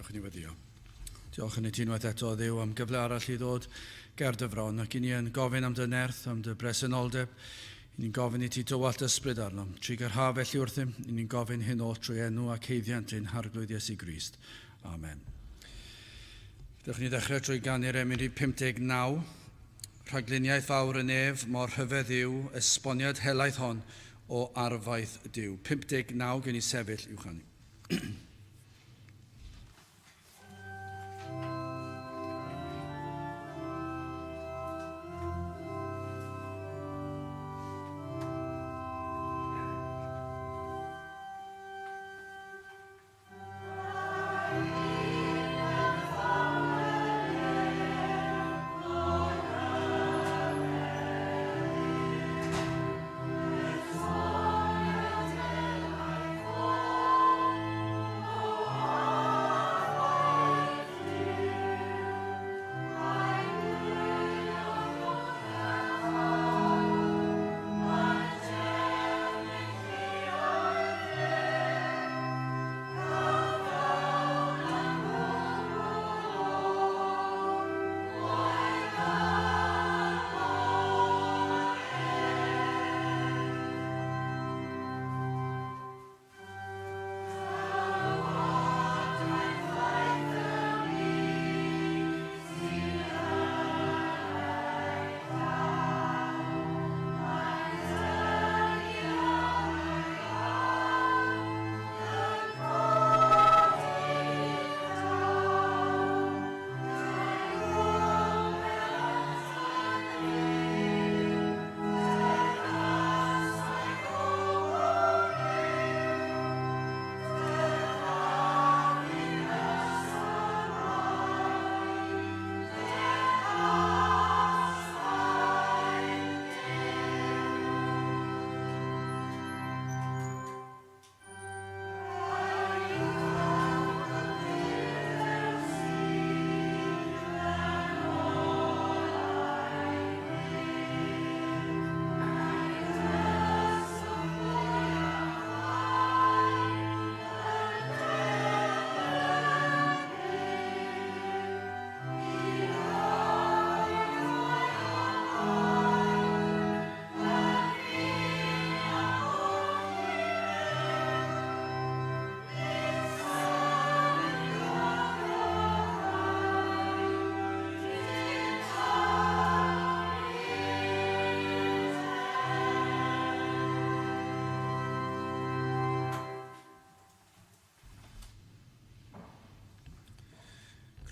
Dewch ni weddio. Diolch yn y unwaith eto o Dduw am gyfle arall i ddod ger dyfron ac i ni yn gofyn am dy nerth, am dy bresenoldeb. I ni'n gofyn i ti dywallt ysbryd arnom. Tri gyrha felly wrthym, i ni'n gofyn hyn o trwy enw ac heiddiant ein harglwydd Iesu Grist. Amen. Dewch ni ddechrau trwy ganu'r emyn i 59. Rhagluniaeth fawr yn ef, mor rhyfedd yw, esboniad helaeth hon o arfaeth Duw. 59 gen i sefyll i'w chanu.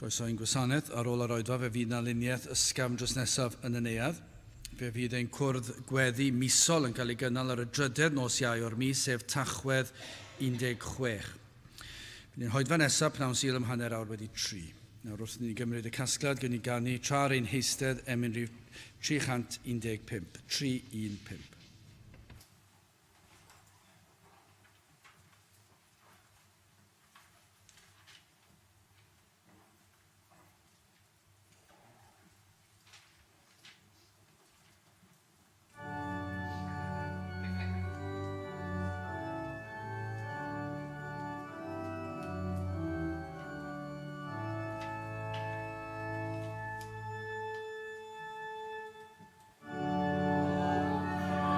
Croeso ein gwasanaeth ar ôl yr oedfa fe fydd na luniaeth ysgafn dros nesaf yn y neuadd. Fe fydd ein cwrdd gweddi misol yn cael ei gynnal ar y drydedd nos Iau o'r mis, sef Tachwedd 16. Bydd ein hoedfa nesaf pnawn sy'n am hanner awr wedi 3. Nawr wrth ni gymryd y casgliad gen i ganu tra'r ein heistedd emyn rhif 315. 315. Oh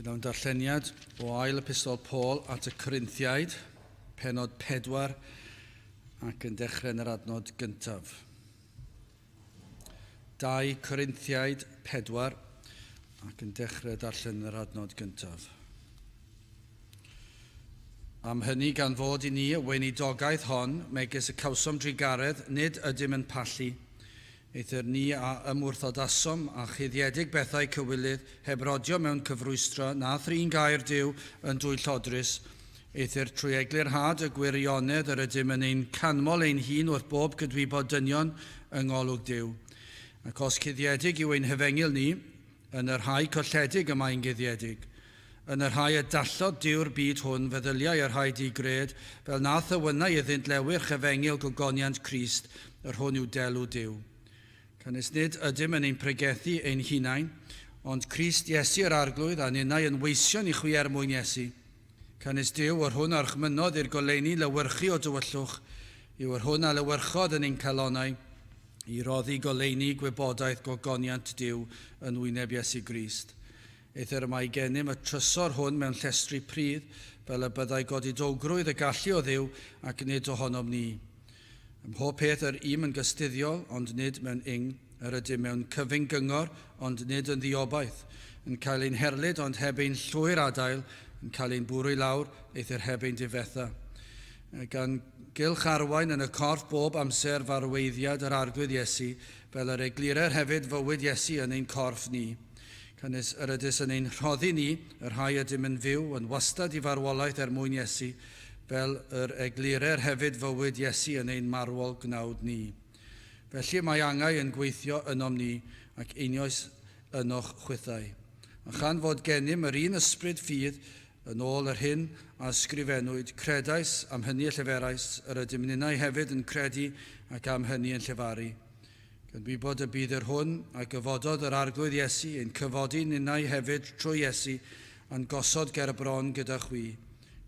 Gyda'n darlleniad o ail epistol Paul at y Corinthiaid, pennod 4 ac yn dechrau yn yr adnod gyntaf. 2 Corinthiaid 4 ac yn dechrau darllen yr adnod gyntaf. Am hynny gan fod I ni y weinidogaeth hon, megis y cawsom drigaredd, nid ydym yn pallu, eithir ni a ymwrthodasom a chyddiedig bethau cywilydd heb rodio mewn cyfrwystro na thrin gair Duw yn dwyllodrus, eithir trwy Eglur Rhath y gwirionedd yr ydym yn ein canmol ein hun wrth bob cydwybod dynion yng ngolwg Duw. Ac os cyddiedig yw ein Efengyl ni, yn yr rhai colledig y mae'n gyddiedig. Yn yr rhai y dallod Duw'r byd hwn feddyliau yr rhai digred, fel nath y wynnau iddynt lewyrch Efengyl gogoniant Crist, yr hwn yw delw Duw. Canys nid ydym yn ein pregethu ein hunain, ond Crist Iesu yr arglwydd a ninnau yn weision I chwi mwyn Iesu. Canys Duw o'r hwn archmynodd i'r goleuni lywyrchu o dywyllwch, yw yr hwn a lywyrchodd yn ein calonau, I roddi goleuni gwybodaeth gogoniant Duw yn wyneb Iesu Grist. Eithir mae gennym y trysor hwn mewn llestri prydd, fel y byddai godidogrwydd y gallu o Dduw ac nid ohonom ni. Ym mhob peth yr yn gystuddiol, ond nid mewn yr ydym mewn cyfyng gyngor, ond nid yn ddiobaith, yn cael ein herlyd, ond heb ein llwyr adael, yn cael ein bwrw I lawr, eithir heb ein difetha. Gan gylch arwain yn y corff bob amser farweiddiad yr arglwydd Iesu, fel yr eglurau hefyd fywyd Iesu yn ein corff ni. Canys yr ydys yn ein rhoddi ni, yr rhai ydym yn fyw, yn wastad I farwolaeth mwyn Iesu, fel yr eglurau hefyd fywyd Iesu yn ein marwol gnawd ni. Felly mae angau yn gweithio ynom ni ac einioes ynoch chwythau. A chan fod gennym yr un ysbryd ffydd yn ôl yr hyn a ysgrifennwyd, credais am hynny y lleferais, yr ydym ninnau hefyd yn credu ac am hynny yn llefaru. Gan wybod y bydd yr hwn a gyfododd yr arglwydd Iesu ein cyfodi ninnau hefyd trwy Iesu a'n gosod ger bron gyda chwi.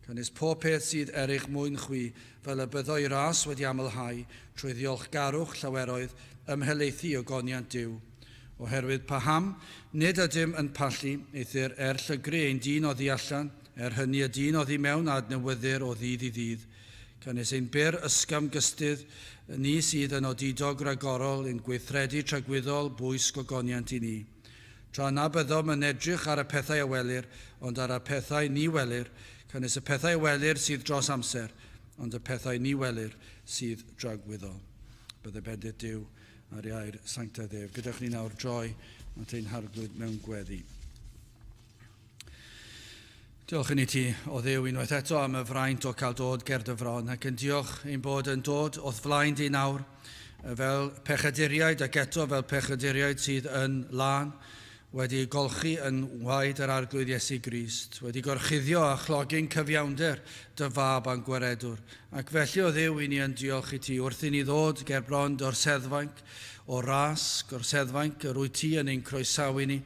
Canys pob peth sydd erych mwyn chwi, fel y byddoi ras wedi amlhau, trwy ddiolchgarwch llaweroedd ymhelaethu o goniant Duw. Oherwydd paham, nid ydym yn pallu, eithir llygru ein dyn o ddiallan, hynny y dyn o ddi mewn adnewyddur o ddydd I ddydd. Canys ein byr ysgam gystydd, ni sydd yn odidog ragorol yn gweithredu tragwyddol bwys gogoniant I ni. Tra na byddom yn edrych ar y pethau a welir, ond ar y pethau ni welir, canys y pethau welir sydd dros amser, ond y pethau ni welir sydd dragwyddol. Byddai bendith Duw ar iair sanctaidd ef. Gyda'ch ni nawr droi at ein harglwydd mewn gweddi. Diolch yn I ti o Dduw unwaith eto am y fraint o cael dod ger dy fron, ac yn diolch ein bod yn dod o'th flaen di nawr fel pechaduriaid ac eto fel pechaduriaid sydd yn lan, wedi golchi yn waed yr arglwydd Iesu Grist, wedi gorchuddio a chlogi'n cyfiawnder dy fab a'n gwaredwr. Ac felly o Dduw I ni yn diolch I ti wrth I ni ddod ger bron o'r seddfainc, o rasg o'r seddfainc, yr wyt ti yn ein croesawu ni,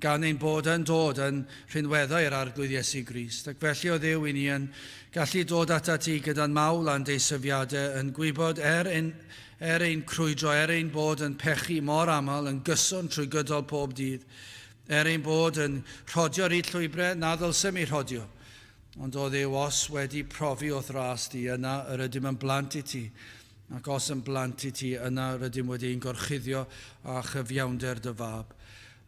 gan ein bod yn dod yn rhinweddau yr arglwydd Iesu Grist. Ac felly o Dduw I ni yn gallu dod ata ti gyda'n mawl a'n deisyfiadau, yn gwybod ein crwydro, ein bod yn pechu mor aml, yn gyson trwy gydol pob dydd, ein bod yn rhodio'r I llwybrau na ddylsem I rhodio. Ond o Dduw, os wedi profi o'th ras di, yna yr ydym yn blant I ti, ac os yn blant I ti, yna yr ydym wedi'n gorchuddio a chyfiawnder dy fab.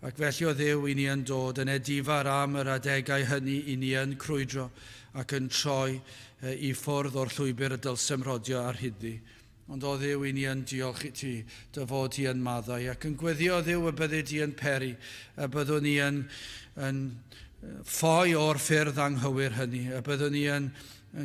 Ac felly o Dduw I ni yn dod yn edifar am yr adegau hynny I ni yn crwydro ac yn troi I ffwrdd o'r llwybr y dylsem rodio ar hyddi. Ond o Dduw I ni yn diolch I ti, dy fod ti yn maddau, ac yn gweddio o Dduw y byddu ti yn peri, y byddwn ni yn ffoi o'r ffyrdd anghywir hynny, y byddwn ni yn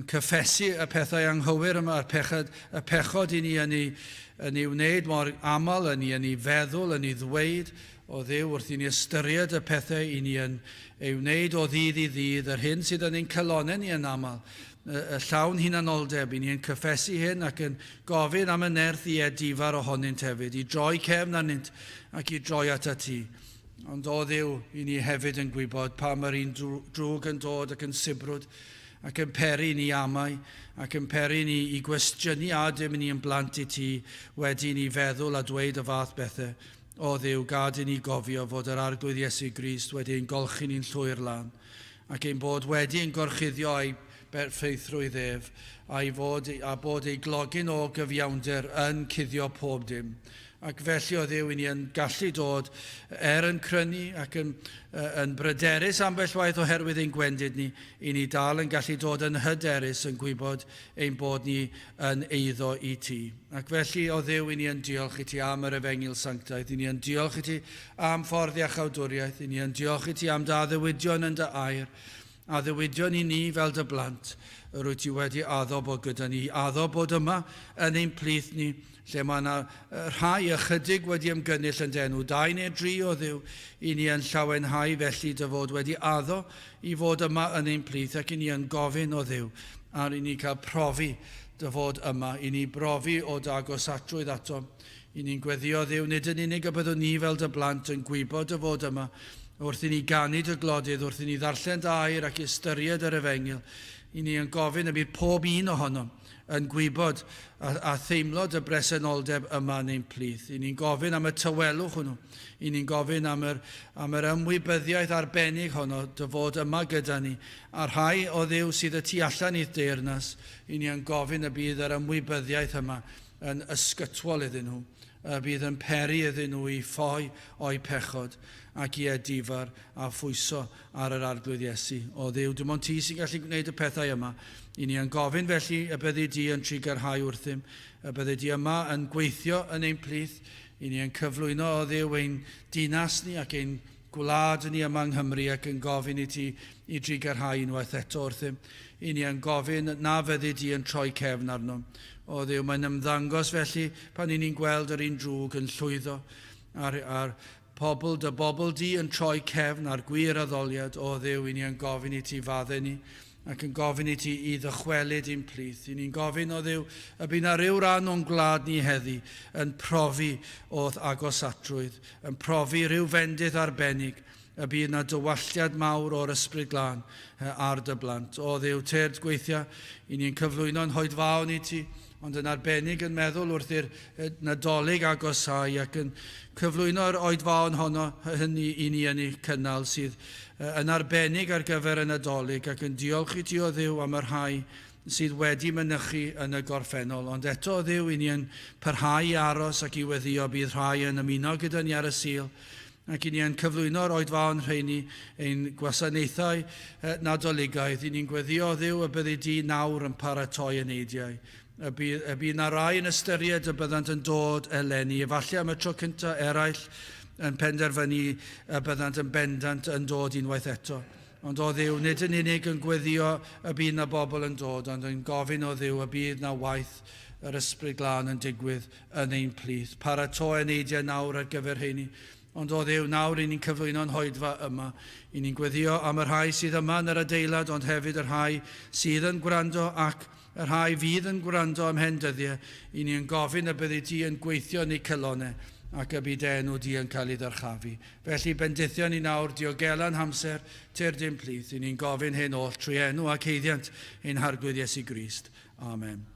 cyffesu y pethau anghywir yma, y pechod I ni yn ei wneud mor aml, yn ei feddwl, yn ei ddweud, o Dduw wrth I ni ystyried y pethau I ni yn ei wneud o ddydd I ddydd, yr hyn sydd yn ein cylonau ni yn aml, y llawn hunanoldeb, I ni yn cyffesu hyn ac yn gofyn am y nerth I edifar ohonynt hefyd, I droi cefn arnynt ac I droi ata ti. Ond o Dduw, I ni hefyd yn gwybod pa mae'r un drwg yn dod ac yn sibrwd ac yn peri ni amau ac yn peri ni I gwestiynu a dim ni yn blant I ti wedi ni feddwl a dweud y fath bethau. O Dduw, gad i ni gofio fod yr arglwydd Iesu Grist wedi ein golchi ni'n llwyr lan, ac ein bod wedi ein gorchuddio a'i berffeithrwydd ef, a bod ei glogyn o gyfiawnder yn cuddio pob dim. Ac felly o Dduw, i ni yn gallu dod yn crynu ac yn bryderus ambell waith oherwydd ein gwendid ni, i ni dal yn gallu dod yn hyderus yn gwybod ein bod ni yn eiddo i ti. Ac felly o Dduw, i ni yn diolch i ti am yr Efengyl sanctaeth, i ni yn diolch i ti am ffordd iachawdwriaeth, i ni yn diolch i ti am dy addewidion yn dy air, a ddewidion i ni fel dy blant, yr wyt ti wedi addo bod gyda ni, addo bod yma yn ein plith ni, lle mae yna rhai ychydig wedi ymgynnull yn denw, 2 neu 3 o Dduw, i ni yn llawenhau felly dy fod wedi addo i fod yma yn ein plith, ac i ni yn gofyn o Dduw, a i ni cael profi dy fod yma, i ni brofi o dy agosatrwydd ato, i ni'n gweddio Dduw, nid yn unig y byddwn ni fel dy blant yn gwybod dy fod yma, wrth i ni ganu dy glodydd, wrth i ni ddarllen dy air ac ystyried yr Efengyl, i ni yn gofyn y bydd pob un ohonom yn gwybod a theimlo dy bresenoldeb yma yn ein plith. I ni'n gofyn am y tywelwch hwnnw. I ni'n gofyn am yr ymwybyddiaeth arbennig honno, dy fod yma gyda ni. A rhai o Dduw sydd y tu allan i'r deyrnas, i ni yn gofyn y bydd yr ymwybyddiaeth yma yn ysgytwol iddyn nhw. Y bydd yn peri iddyn nhw i ffoi o'i pechod ac i edifar a phwyso ar yr arglwydd Iesu. O Dduw, dim ond ti sy'n gallu gwneud y pethau yma. I ni yn gofyn felly y byddi di yn trigarhau wrthym, y byddi di yma yn gweithio yn ein plith, i ni yn cyflwyno o Dduw ein dinas ni ac ein gwlad ni yma yng Nghymru ac yn gofyn i ti i drigarhau unwaith eto wrthym. I ni yn gofyn na fyddi di yn troi cefn arno. O Dduw, mae'n ymddangos felly pan i ni'n gweld yr un drwg yn llwyddo a'r dy bobl di yn troi cefn ar gwir addoliad. O Dduw, i ni yn gofyn i ti fadde ni ac yn gofyn i ti i ddychwelyd i'n plith. I ni'n gofyn o Dduw, y bydd na ryw ran o'n gwlad ni heddi yn profi o'th agosatrwydd, yn profi ryw fendith arbennig, y bydd na dywalliad mawr o'r ysbryd glân ar dy blant. O Dduw, terd gweithio, i ni'n cyflwyno'n hoedfawn i ti, ond yn arbennig yn meddwl wrth i'r Nadolig agosau ac yn cyflwyno'r oedfawn honno hynny i ni yn ei cynnal sydd yn arbennig ar gyfer y Nadolig ac yn diolch i ti o Dduw am yr rhai sydd wedi mynychu yn y gorffennol. Ond eto o Dduw, i ni yn parhau i aros ac i weddio bydd rhai yn ymuno gyda ni ar y sil ac i ni yn cyflwyno'r oedfawn rheini ein gwasanaethau nadoligaidd. I ni'n gweddio o Dduw y byddi di nawr yn paratoi yn eidiau. Y bydd na rai yn ystyried y byddant yn dod eleni, efallai am y tro cyntaf eraill yn penderfynu y byddant yn bendant yn dod unwaith eto. Ond o Dduw, nid yn unig yn gweddio y bydd na bobl yn dod, ond yn gofyn o Dduw y bydd na waith yr ysbryd glân yn digwydd yn ein plith. Paratoi yn eidiau nawr ar gyfer heini. Ond o Dduw, nawr i ni'n cyflwyno'n hoedfa yma. I ni'n gweddio am yr rhai sydd yma yn yr adeilad, ond hefyd yr rhai sydd yn gwrando ac yr rhai fydd yn gwrando am hen dyddiau. I ni yn gofyn y byddi di yn gweithio yn eu cylonau ac y bydd enw di yn cael ei ddyrchafu. Felly bendithio ni nawr diogelan hamser turdyn plith. I ni'n gofyn hyn oll trwy enw ac heiddiant ein harglwydd Iesu Grist. Amen.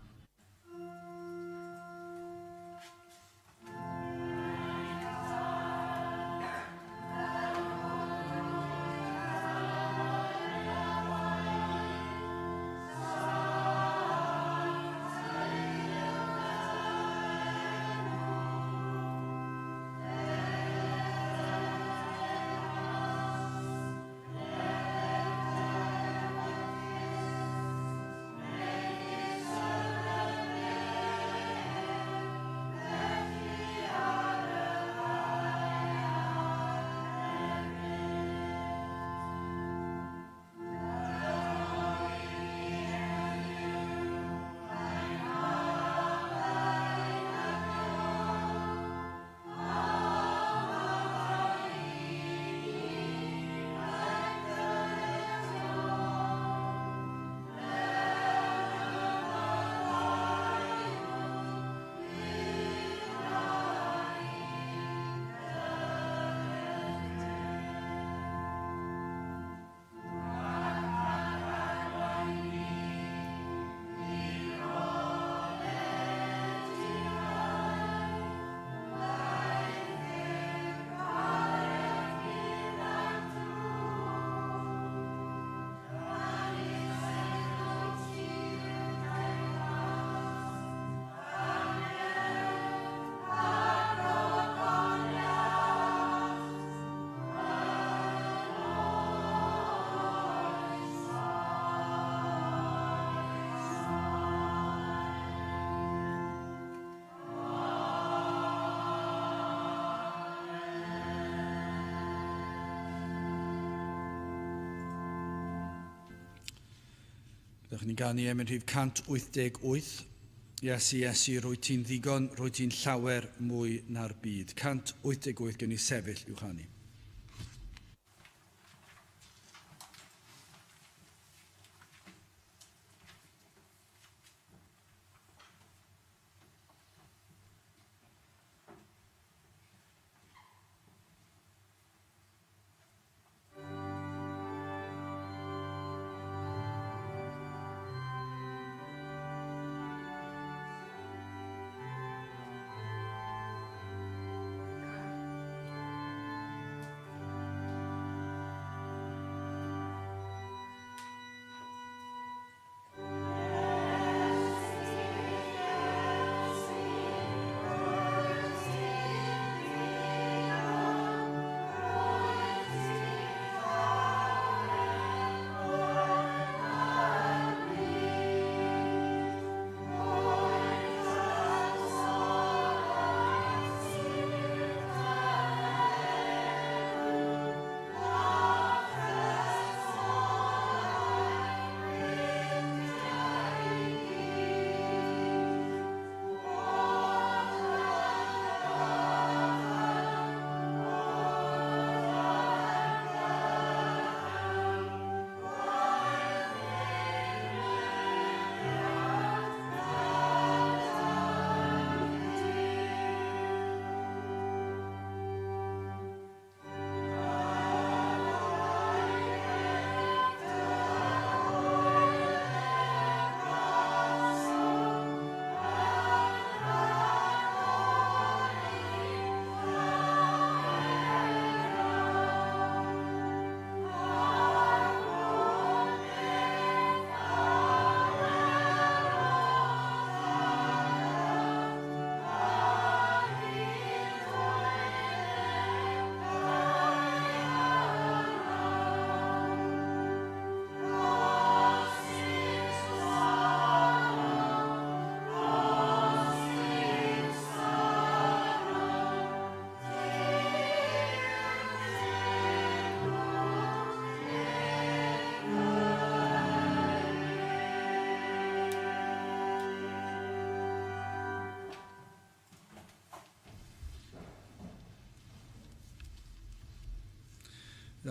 Byddwch chi'n ganu am yn rhif 188. Iesu, Iesu, rwy ti'n ddigon, rwy ti'n llawer mwy na'r byd. 188 gen i sefyll i'w chanu.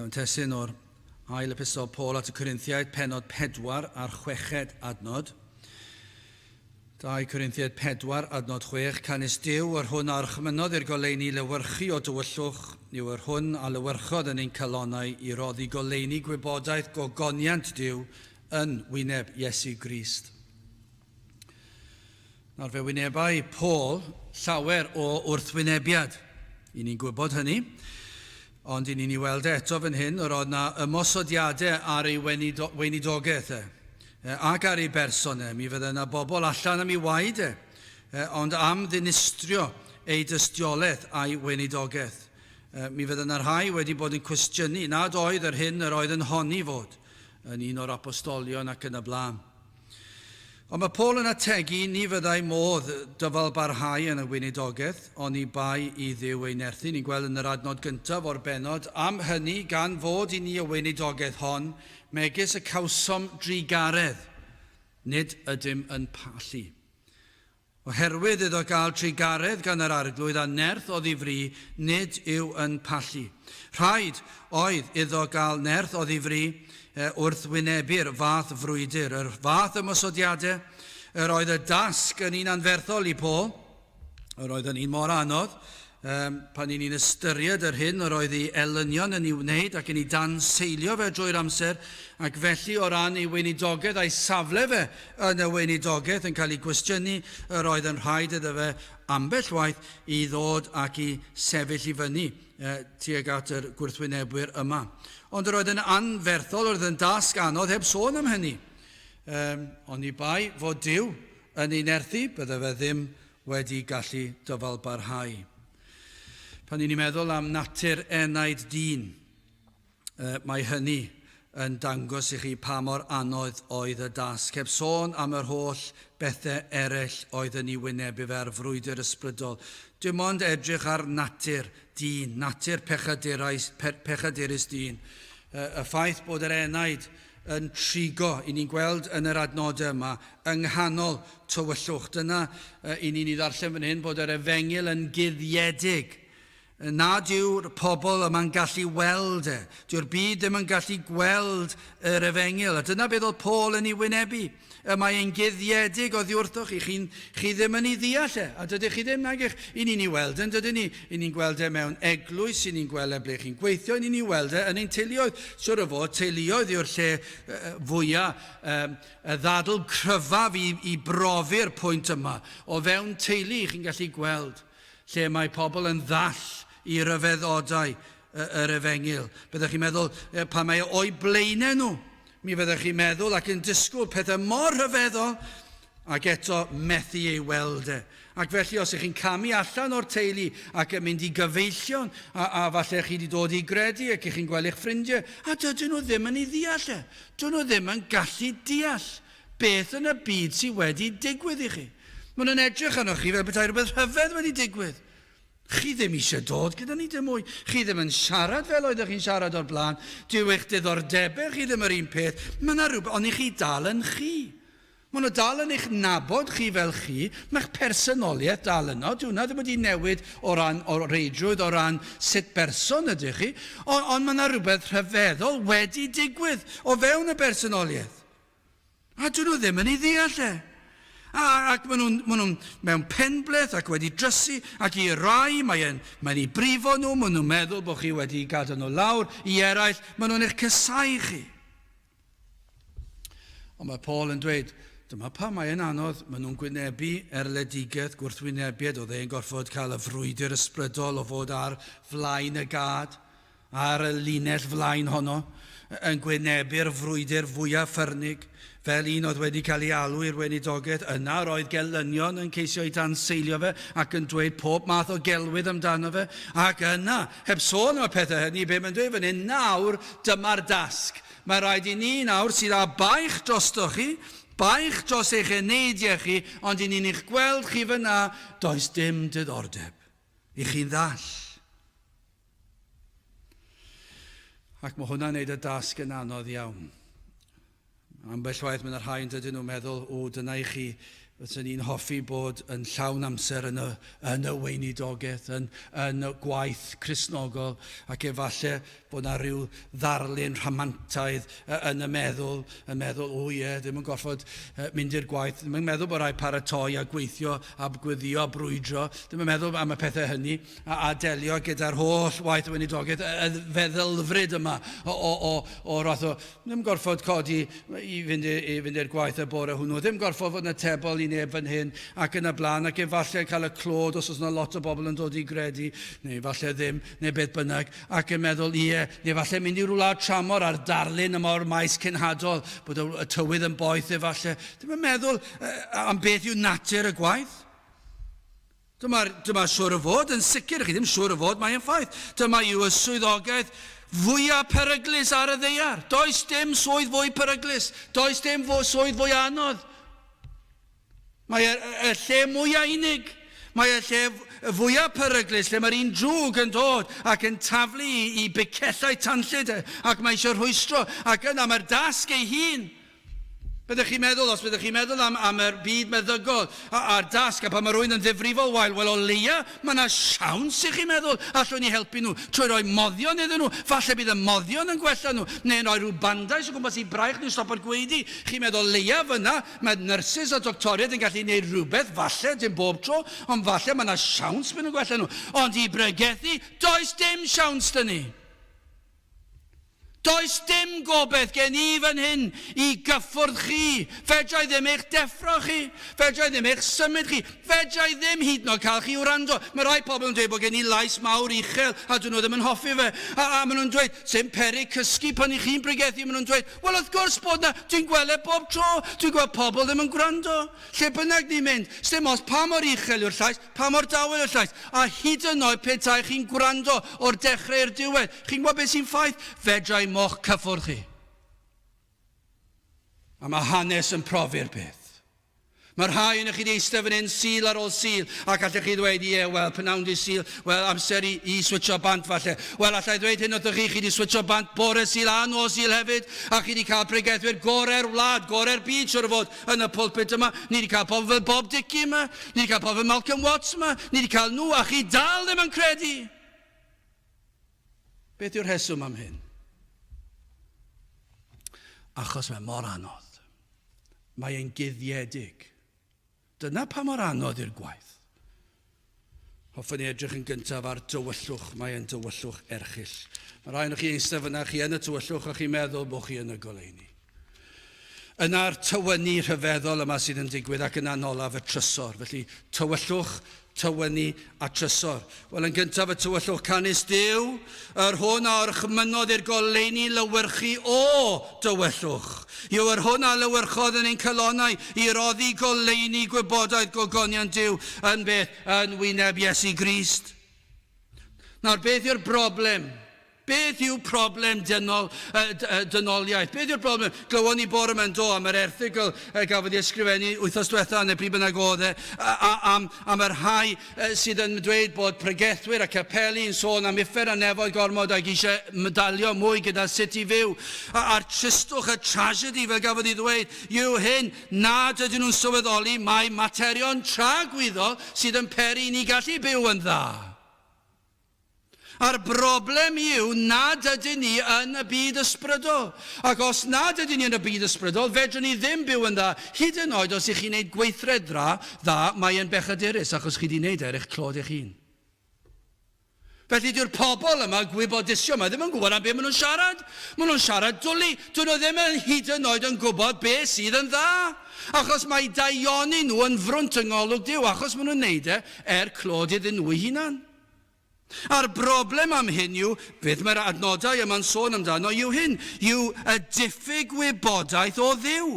Yn testyn o'r ail epistol Paul at y Corinthiaid, penod 4 a'r 6 adnod. 2 Corinthiaid 4 adnod 6, canis Duw yr hwn ar chmynodd i'r goleuni lywyrchu o dywyllwch, yw yr hwn a lywyrchodd yn ein calonau i roddi goleuni gwybodaeth gogoniant Duw yn wyneb Iesu Grist. Nawr fe wynebau Paul llawer o wrthwynebiad. I ni'n gwybod hynny. Ond i ni'n ei weld eto fan hyn, roedd yna ymosodiadau ar ei weinidogaeth ac ar ei bersonau. Mi fydde yna bobl allan am ei waed ond am ddinistrio ei dystiolaeth a'i weinidogaeth. Mi fydde yna rhai wedi bod yn cwestiynu nad oedd yr hyn yr oedd yn honni fod yn un o'r apostolion ac yn y blaen. Ond mae Paul yn ategu ni fyddai modd dyfal barhau yn y weinidogaeth, ond i bai i Dduw ei nerthu. Ni'n gweld yn yr adnod gyntaf o'r benod, am hynny gan fod i ni y weinidogaeth hon, megis y cawsom drigaredd, nid ydym yn pallu. Oherwydd iddo gael trigaredd gan yr arglwydd a nerth o ddifri, nid yw yn pallu. Rhaid oedd iddo gael nerth o ddifri, wrth wynebu'r fath frwydr, yr fath ymosodiadau, yr oedd y dasg yn un anferthol i Paul, yr oedd yn un mor anodd, pan ni'n ystyried yr hyn, yr oedd ei elynion yn ei wneud ac yn ei danseilio fe drwy'r amser, ac felly o ran ei weinidogaeth a'i safle fe yn y weinidogaeth yn cael ei gwestiynu, yr oedd yn rhaid iddo fe ambell waith i ddod ac i sefyll i fyny tuag at yr gwrthwynebwyr yma. Ond yr oedd yn anferthol, oedd yn dasg anodd heb sôn am hynny. Ond i bai fod Duw yn ei nerthu, bydde fe ddim wedi gallu dyfal barhau. Pan ni'n meddwl am natur enaid dyn, mae hynny yn dangos i chi pa mor anodd oedd y dasg. Heb sôn am yr holl bethau eraill oedd yn ei wynebu fe ar frwydr ysbrydol. Dim ond edrych ar natur dyn, natur pechadurus dyn. Y ffaith bod yr enaid yn trigo. I ni'n gweld yn yr adnodau yma yng nghanol tywyllwch. Dyna i ni'n ei ddarllen fan hyn bod yr Efengyl yn guddiedig. Nad yw'r pobl yma'n gallu weld e. Dyw'r byd ddim yn gallu gweld yr Efengyl. A dyna beth oedd Paul yn ei wynebu. Mae e'n guddiedig oddi wrthoch chi. Chi ddim yn ei ddeall e. A dydych chi ddim nag eich. I ni'n ei weld yn dydyn ni. I ni'n gweld e mewn eglwys. I ni'n gweld e ble chi'n gweithio. I ni'n ei weld e yn ein teuluoedd. Siwr o fod, teuluoedd yw'r lle fwyaf y ddadl cryfaf i brofi'r pwynt yma. O fewn teulu chi'n gallu gweld lle mae pobl yn ddall i ryfeddodau yr Efengyl. Byddwch chi'n meddwl, pa mae o'i blaenau nhw, mi fyddwch chi'n meddwl ac yn disgwyl pethau mor rhyfeddol ac eto methu ei weld e. Ac felly os ych chi'n camu allan o'r teulu ac yn mynd i gyfeillion a falle chi wedi dod i gredu ac ych chi'n gweld eich ffrindiau, a dydyn nhw ddim yn ei ddeall e. Dydyn nhw ddim yn gallu deall beth yn y byd sydd wedi digwydd i chi. Maen nhw'n edrych arnoch chi fel bethau rhywbeth rhyfedd wedi digwydd. Chi ddim eisiau dod gyda ni dim mwy. Chi ddim yn siarad fel oeddech chi'n siarad o'r blaen. Dyw eich diddordebau chi ddim yr un peth. Mae yna rhywbeth, ond i chi dal yn chi. Mae nhw dal yn eich nabod chi fel chi. Mae'ch personoliaeth dal yno. Dyw hwnna ddim wedi newid o ran o reidrwydd, o ran sut berson ydych chi. Ond mae yna rhywbeth rhyfeddol wedi digwydd o fewn y personoliaeth. A dyn nhw ddim yn ei ddeall e. Ac maen nhw'n mewn penbleth ac wedi drysu ac i rai mae'n ei brifo nhw, maen nhw'n meddwl bod chi wedi gadael nhw lawr, i eraill maen nhw'n eich cysau chi. Ond mae Paul yn dweud, dyma pa mae'n anodd, maen nhw'n gwynebu erledigaeth, gwrthwynebiad, oedd e'n gorfod cael y frwydr ysbrydol o fod ar flaen y gad, ar y linell flaen honno, yn gwynebu'r frwydr fwyaf ffyrnig, fel un oedd wedi cael ei alw i'r weinidogaeth. Yna roedd gelynion yn ceisio i danseilio fe ac yn dweud pob math o gelwydd amdano fe. Ac yna, heb sôn am y pethau hynny, be mae'n dweud fan hyn, nawr dyma'r dasg. Mae rhaid i ni nawr sydd â baich drostoch chi, baich dros eich eneidiau chi, ond i ni'n eich gweld chi fyna, does dim diddordeb i chi'n ddall. Ac mae hwnna'n neud y dasg yn anodd iawn. Ambell waith mae'n rhai yn dydyn nhw'n meddwl, dyna i chi, fyddwn ni'n hoffi bod yn llawn amser yn y weinidogaeth, yn y gwaith Cristnogol, ac efallai bod yna rhyw ddarlun rhamantaidd yn y meddwl, ddim yn gorfod mynd i'r gwaith, ddim yn meddwl bod rhaid paratoi a gweithio a gwyddio a brwydro, ddim yn meddwl am y pethau hynny, a delio gyda'r holl waith y weinidogaeth, y feddylfryd yma o rath o, ddim gorfod codi i fynd i'r gwaith y bore hwnnw, ddim gorfod fod yna tebol i neb fan hyn ac yn y blaen, ac efallai cael y clod os oes yna lot o bobl yn dod i gredu, neu efallai ddim, neu beth bynnag, ac yn meddwl, neu efallai mynd i rwla tramor ar darlun yma o'r maes cynhadol, bod y tywydd yn boeth efallai. Ddim yn meddwl am beth yw natur y gwaith. Dyma siwr o fod, yn sicr, chi ddim siwr o fod, mae'n ffaith. Dyma yw y swyddogaeth fwyaf peryglus ar y ddaear. Does dim swydd fwy peryglus, does dim swydd fwy anodd. Mae y lle mwyaf unig, mae y lle fwyaf peryglus, lle mae'r un drwg yn dod ac yn taflu i bicellau tanllyd ac mae eisiau rhwystro ac yna mae'r dasg ei hun. Byddwch chi'n meddwl, os byddwch chi'n meddwl am y byd meddygol a'r dasg, a pan mae rhywun yn ddifrifol wael, wel o leia, mae yna siawns i chi'n meddwl, allwn ni helpu nhw, trwy roi moddion iddyn nhw, falle bydd y moddion yn gwella nhw, neu'n rhoi rhyw bandais o gwmpas i braich nhw stop ar gweidi. Chi'n meddwl leia fyna, mae nyrsys a doctoriaid yn gallu gwneud rhywbeth, falle, dim bob tro, ond falle mae yna siawns bydd yn gwella nhw. Ond i bregethu, does dim siawns dyn ni. Does dim gobeith gen i fan hyn i gyffwrdd chi. Fedrai ddim eich deffro chi. Fedrai ddim eich symud chi. Fedrai ddim hyd yn oed cael chi wrando. Mae rai pobl yn dweud bod gen i lais mawr uchel a dyn nhw ddim yn hoffi fe. A maen nhw'n dweud, sy'n peri cysgu pan i chi'n bregethu. Maen nhw'n dweud, wel wrth gwrs bod na, dwi'n gweld bob tro. Dwi'n gweld pobl ddim yn gwrando. Lle bynnag ni'n mynd, sdim os pa mor uchel yw'r llais, pa mor dawel yw'r llais. A hyd yn oed petai chi'n gwrando o'r dechrau i'r diwedd. Chi'n gwybod beth sy'n ffaith? Fedrai moch cyffwrdd chi. A mae hanes yn profi'r peth. Mae'r rhai yn chi eistedd fan hyn sil ar ôl sil, ac allech chi ddweud, wel, pnawn di sil, wel, amser i switcho bant falle. Wel, allai ddweud hyn wrthoch chi di switcho bant bore sil a nos sil hefyd, a chi di cael pregethwyr gorau'r wlad, gorau'r byd siwr o fod yn y pulpit yma. Ni di cael pobl fel Bob Dickey yma, ni di cael pobl fel Malcolm Watts yma, ni di cael nhw, a chi dal ddim yn credu. Beth yw'r rheswm am hyn? Achos mae mor anodd. Mae e'n guddiedig. Dyna pa mor anodd i'r gwaith. Hoffwn ni edrych yn gyntaf ar dywyllwch. Mae e'n dywyllwch erchyll. Mae rhaid chi eistedd fyna, chi yn y tywyllwch a chi'n meddwl bod chi yn y goleuni. Yna'r tywynnu rhyfeddol yma sydd yn digwydd ac yn anolaf y trysor. Felly tywyllwch, tywynnu a trysor. Wel, yn gyntaf y tywyllwch canys Duw, yr hwn a orchmynodd i'r goleuni lywyrchu o dywyllwch. Yw yr hwn a lywyrchodd yn ein cylonau i roddi goleuni gwybodaeth gogonion Duw yn beth? Yn wyneb Iesu Grist. Nawr, beth yw'r broblem? Beth yw problem dynoliaeth? Beth yw'r problem? Glywon ni bore yma'n do am yr erthygl gafodd ei ysgrifennu wythnos diwetha neu pryd bynnag oedd am yr rhai sydd yn dweud bod pregethwyr a capeli yn sôn am uffer a nefoedd gormod ac eisiau medalio mwy gyda sut i fyw. A'r tristwch, y tragedy fel gafodd ei ddweud yw hyn nad ydyn nhw'n sylweddoli mae materion tragwyddol sydd yn peri ni gallu byw yn dda. A'r broblem yw nad ydyn ni yn y byd ysbrydol. Ac os nad ydyn ni yn y byd ysbrydol, fedrwn ni ddim byw yn dda. Hyd yn oed os ych chi'n gwneud gweithred dda, mae e'n bechadurus achos chi wedi gwneud eich clod eich hun. Felly dyw'r pobl yma gwybodusio yma ddim yn gwybod am beth maen nhw'n siarad. Maen nhw'n siarad dwlu. Dyn nhw ddim yn hyd yn oed yn gwybod beth sydd yn dda. Achos mae daioni nhw yn frwnt yng ngolwg Duw, achos maen nhw'n gwneud clod iddyn nhw eu hunan. A'r broblem am hyn yw, beth mae'r adnodau yma'n sôn amdano, yw hyn, yw y diffyg wybodaeth o Dduw.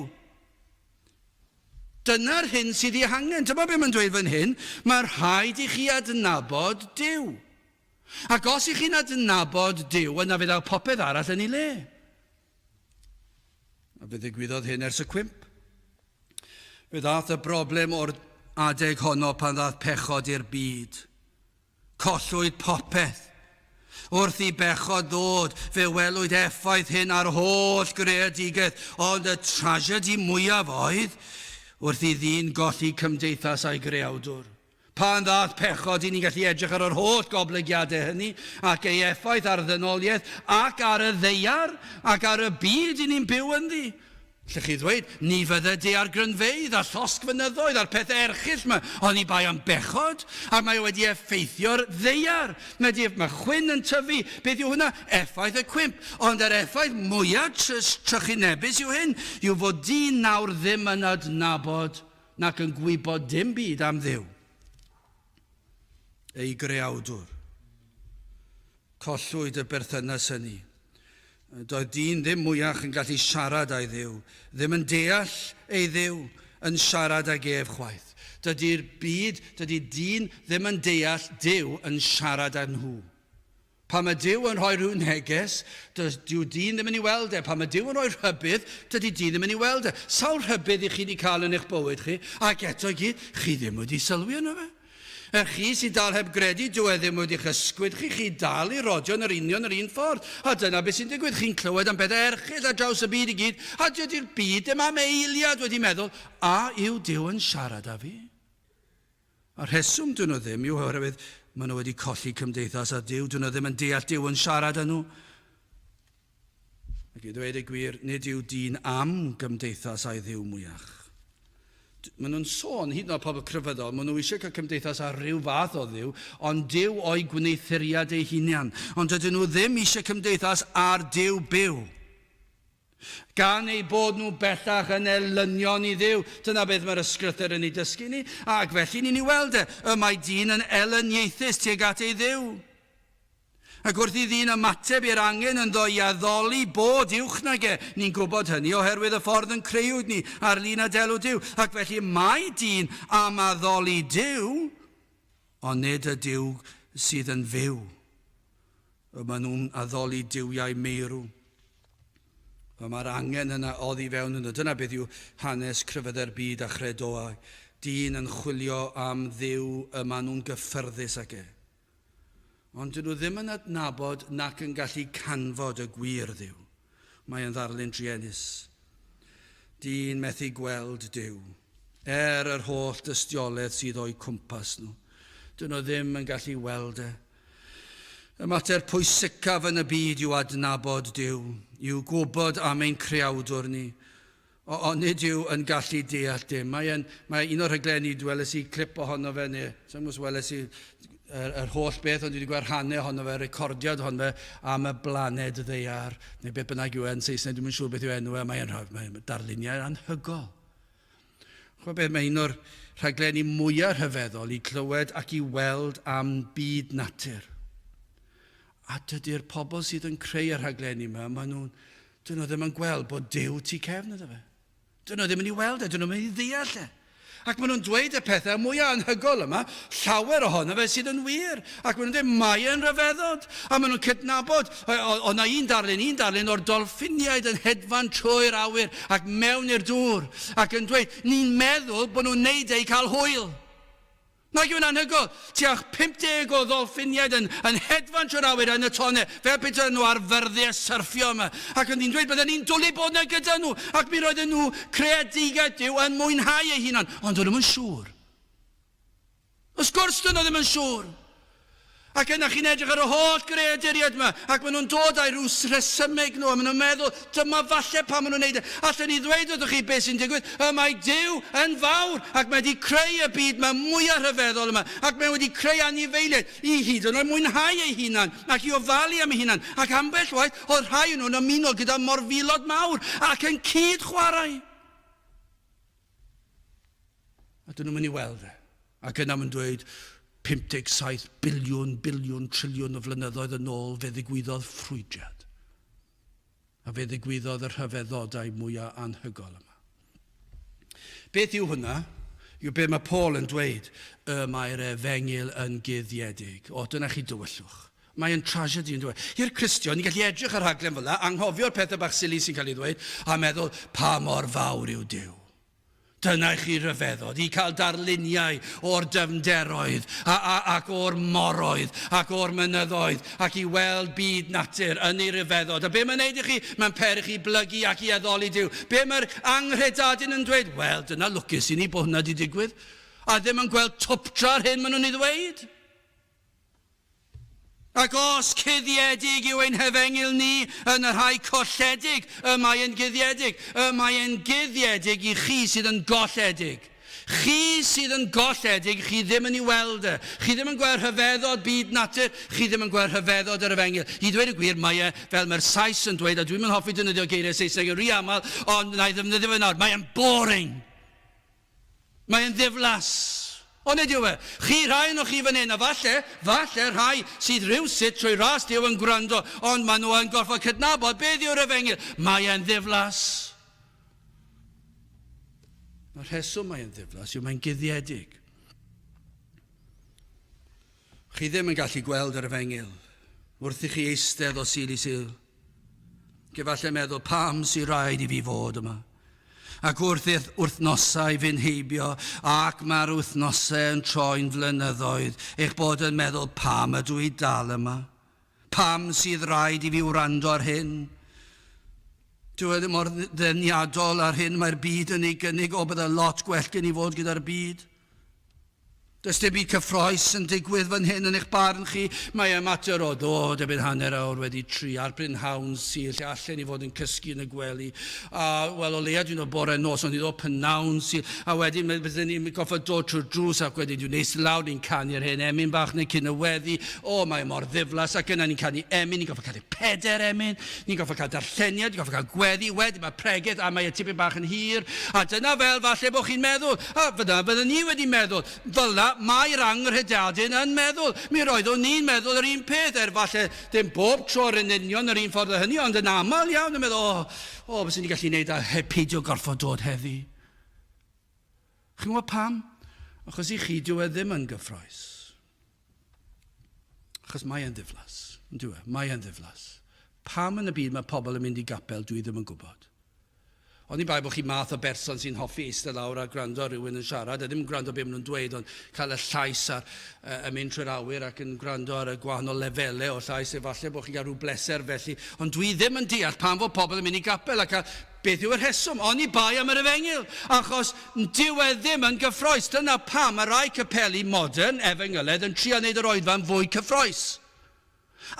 Dyna'r hyn sydd ei hangen. Dyma beth mae'n dweud fan hyn, mae'r rhaid i chi adnabod Duw. Ac os i chi'n adnabod Duw, yna fydd popeth arall yn ei le. A fe ddigwyddodd hyn ers y cwymp. Fe ddath y broblem o'r adeg honno pan ddath pechod i'r byd. Collwyd popeth. Wrth i bechod ddod, fe welwyd effaith hyn ar holl greadigaeth, ond y tragedi mwyaf oedd wrth i ddyn golli cymdeithas a'i greawdwr. Pan ddath pechod, i ni'n gallu edrych ar yr holl goblygiadau hynny, ac ei effaith ar ddynoliaeth, ac ar y ddeiar, ac ar y byd i ni'n byw ynddi. Lle chi ddweud, ni fydde dear grynfeydd a llosg fynyddoedd a'r pethau erchyll yma, ond i bai am bechod, a mae wedi effeithio'r ddeiar. Mae chwyn yn tyfu, beth yw hwnna? Effaith y cwymp. Ond yr effaith mwyaf trychinebus yw hyn, yw fod dyn nawr ddim yn adnabod nac yn gwybod dim byd am Dduw. Ei greawdwr. Collwyd y berthynas hynny. Doedd dyn ddim mwyach yn gallu siarad â'i Dduw, ddim yn deall ei Dduw yn siarad ag ef chwaith. Dydy'r byd, dydy dyn ddim yn deall Duw yn siarad â nhw. Pan mae Duw yn rhoi rhyw neges, dyw dyn ddim yn ei weld e. Pan mae Duw yn rhoi rhybydd, dydy dyn ddim yn ei weld e. Sawl rhybydd i chi wedi cael yn eich bywyd chi, ac eto chi ddim wedi sylwi yno fe. Chi sydd dal heb gredu, dyw e ddim wedi chysgwyd chi dal i rodio yn yr union yr un ffordd. A dyna beth sy'n digwydd, chi'n clywed am bethau erchyll ar draws y byd i gyd, a dydy'r byd ddim am eiliad wedi meddwl, a yw Duw yn siarad â fi? A'r rheswm dyn nhw ddim yw oherwydd maen nhw wedi colli cymdeithas â Duw, dyn nhw ddim yn deall Duw yn siarad â nhw. Ac i ddweud y gwir, nid yw dyn am gymdeithas a'i Dduw mwyach. Maen nhw'n sôn, hyd yn oed pobl cryfyddol, maen nhw eisiau cael cymdeithas ar ryw fath o Dduw, ond Duw o'i gwneithuriad ei hunan. Ond dydyn nhw ddim eisiau cymdeithas ar Duw byw. Gan ei bod nhw bellach yn elynion i Dduw. Dyna beth mae'r ysgrythyr yn ei dysgu ni. Ac felly ni'n ei weld e, mae dyn yn elyniaethus tuag at ei Dduw. Ac wrth i ddyn ymateb i'r angen yn ddo i addoli bod uwch nag e. Ni'n gwybod hynny oherwydd y ffordd yn creuwyd ni ar lun a delw Duw. Ac felly mae dyn am addoli Duw, ond nid y Duw sydd yn fyw. Maen nhw'n addoli Duwiau meirw. Mae'r angen yna oddi fewn yno. Dyna beth yw hanes cryfydau'r byd a chredoau. Dyn yn chwilio am ddiw y maen nhw'n gyffyrddus ag e. Ond dyn nhw ddim yn adnabod nac yn gallu canfod y gwir ddiw. Mae yn ddarlun druenus. Dyn methu gweld Duw, yr holl dystiolaeth sydd o'i cwmpas nhw. Dyn nhw ddim yn gallu weld e. Y mater pwysicaf yn y byd yw adnabod Duw, yw gwybod am ein creawdwr ni, ond nid yw yn gallu deall dim. Mae un o'r rhaglenni weles i clip ohono fe, neu sa'n gwrs weles i yr holl beth, ond dwi wedi gweld hanner ohono fe, recordiad ohono fe am y blaned ddeiar, neu beth bynnag yw yn Saesneg, dwi'n siŵr beth yw enw e, mae'n darluniau anhygol. Chwa beth, mae un o'r rhaglenni mwyaf rhyfeddol i clywed ac i weld am byd natur. A dydy'r pobl sydd yn creu y rhaglenni yma, dyn nhw ddim yn gweld bod Duw tu cefn iddo fe. Dyn nhw ddim yn ei weld e, dyn nhw ddim yn ei ddeall e. Ac maen nhw'n dweud y pethau mwyaf anhygol yma, llawer ohono fe sydd yn wir. Ac maen nhw'n dweud mae yn rhyfeddod. A maen nhw'n cydnabod, o'na un darlun o'r dolffiniaid yn hedfan trwy'r awyr ac mewn i'r dŵr. Ac yn dweud, ni'n meddwl bod nhw'n neud ei cael hwyl. Nag yw'n anhygol, tuach 50 o ddolffiniaid yn hedfan trwy'r awyr yn y tonne, fel beth nhw ar fyrddau syrffio yma. Ac yn ni'n dweud bydden ni'n dwlu bod yna gyda nhw, ac mi roedden nhw creadigaeth Duw yn mwynhau eu hunan, ond dyn nhw'n yn siŵr. Ys gwrs dyn nhw ddim yn siŵr. Ac yna chi'n edrych ar y holl greaduriad yma, ac maen nhw'n dod â'i rhyw resymeg nhw, a maen nhw'n meddwl, dyma falle pa maen nhw'n neud e. Allen ni ddweud wrthych chi beth sy'n digwydd, mae Duw yn fawr, ac mae wedi creu y byd yma mwyaf rhyfeddol yma, ac mae wedi creu anifeiliaid i hyd yn oed mwynhau ei hunan, ac i ofalu am ei hunan, ac ambell waith, oedd rhai nhw'n ymuno gyda morfilod mawr, ac yn cyd chwarae. A dyn nhw'n mynd i weld e, ac yna mae'n dweud, 57 biliwn triliwn o flynyddoedd yn ôl fe ddigwyddodd ffrwydiad. A fe ddigwyddodd y rhyfeddodau mwyaf anhygol yma. Beth yw hwnna? Yw be mae Paul yn dweud, mae'r Efengyl yn guddiedig. O, dyna chi dywyllwch. Mae'n tragedy yn dweud. I'r Cristion, ni gallu edrych ar rhaglen fel yna, anghofio'r pethau bach sili sy'n cael ei ddweud, a meddwl, pa mor fawr yw Duw. Dyna chi ryfeddod, i cael darluniau o'r dyfnderoedd, ac o'r moroedd, ac o'r mynyddoedd, ac i weld byd natur yn ei ryfeddod. A be mae'n neud i chi? Mae'n per i chi blygu ac i addoli Duw. Be mae'r anghredadyn yn dweud? Wel, dyna lwcus i ni bod hwnna wedi digwydd. A ddim yn gweld twptra'r hyn maen nhw'n ei ddweud. Ac os cuddiedig yw ein Hefengyl ni yn y rhai colledig, mae e'n guddiedig. Mae e'n guddiedig i chi sydd yn golledig. Chi sydd yn golledig, chi ddim yn ei weld e. Chi ddim yn gweld rhyfeddod byd natur, chi ddim yn gweld rhyfeddod yr Efengyl. I ddweud y gwir, mae e, fel mae'r Sais yn dweud, a dwi'n mynd hoffi defnyddio geiriau Saesneg yn rhy aml, ond na i ddefnyddio fe nawr, mae e'n boring. Mae e'n ddiflas. Ond nid yw e, chi rhai nhw chi fan hyn, a falle rhai sydd rhywsut trwy ras Duw yn gwrando, ond maen nhw yn gorfod cydnabod beth yw'r Efengyl. Mae e'n ddiflas. Mae'r rheswm mae e'n ddiflas yw mae'n guddiedig. Chi ddim yn gallu gweld yr Efengyl wrth i chi eistedd o sil i sil. Gefalle meddwl pam sy'n rhaid i fi fod yma. Ac wrth wythnosau fi'n heibio, ac mae'r wythnosau yn troi'n flynyddoedd, eich bod yn meddwl pam ydw i dal yma? Pam sydd rhaid i fi wrando ar hyn? Dwi ddim mor ddeniadol ar hyn mae'r byd yn ei gynnig, o bydde lot gwell gen i fod gyda'r byd. Does dim byd cyffroes yn digwydd fan hyn yn eich barn chi. Mae y mater o ddod erbyn hanner awr wedi tri ar brynhawn syl lle allan i fod yn cysgu yn y gwely. A wel o leia dwi'n o bore nos, ond i ddod pynawn syl. A wedyn byddwn ni'n goffa dod trwy'r drws ac wedyn dwi'n neis lawr ni'n canu'r hyn emyn bach neu cyn y weddi. O, mae mor ddiflas ac yna ni'n canu emyn, ni'n goffa cael 4 emyn, ni'n goffa cael darlleniad, ni'n goffa cael gweddi, wedyn mae preget a mae y tipyn bach yn hir. A dyna fel falle bod chi'n meddwl, a fydda ni wedi meddwl, fel mae'r anghredadyn yn meddwl. Mi roeddwn ni'n meddwl yr un peth, falle dim bob tro'r yn union yr un ffordd o hynny, ond yn aml iawn yn meddwl, bys ni'n gallu gwneud a peidio gorfod dod heddi. Chi'n gwybod pam? Achos i chi dyw e ddim yn gyffroes. Achos mae e'n ddiflas. Mae e'n ddiflas. Pam yn y byd mae pobl yn mynd i gapel, dwi ddim yn gwybod. Ond i bai bod chi math o berson sy'n hoffi eistedd lawr a gwrando rhywun yn siarad, a ddim gwrando beth maen nhw'n dweud, ond cael y llais a mynd trwy'r awyr ac yn gwrando ar y gwahanol lefelau o llais, efallai bod chi'n cael rhyw bleser felly. Ond dwi ddim yn deall pam fod pobl yn mynd i gapel ac beth yw'r rheswm? Ond i bai am yr Efengyl, achos dyw e ddim yn gyffroes. Dyna pam mae rai capeli modern, Efengyled, yn trio wneud yr oedfa'n fwy cyffroes.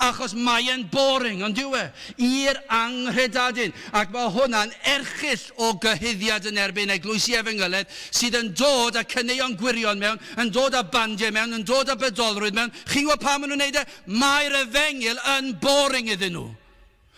Achos mae e'n boring, ond dyw e, i'r anghredadyn. Ac mae hwnna'n erchill o gyhyddiad yn erbyn eglwysi Efengyled sydd yn dod â cyneuon gwirion mewn, yn dod â bandiau mewn, yn dod â bedolrwydd mewn. Chi'n gwybod pam maen nhw'n neud e? Mae'r Efengyl yn boring iddyn nhw.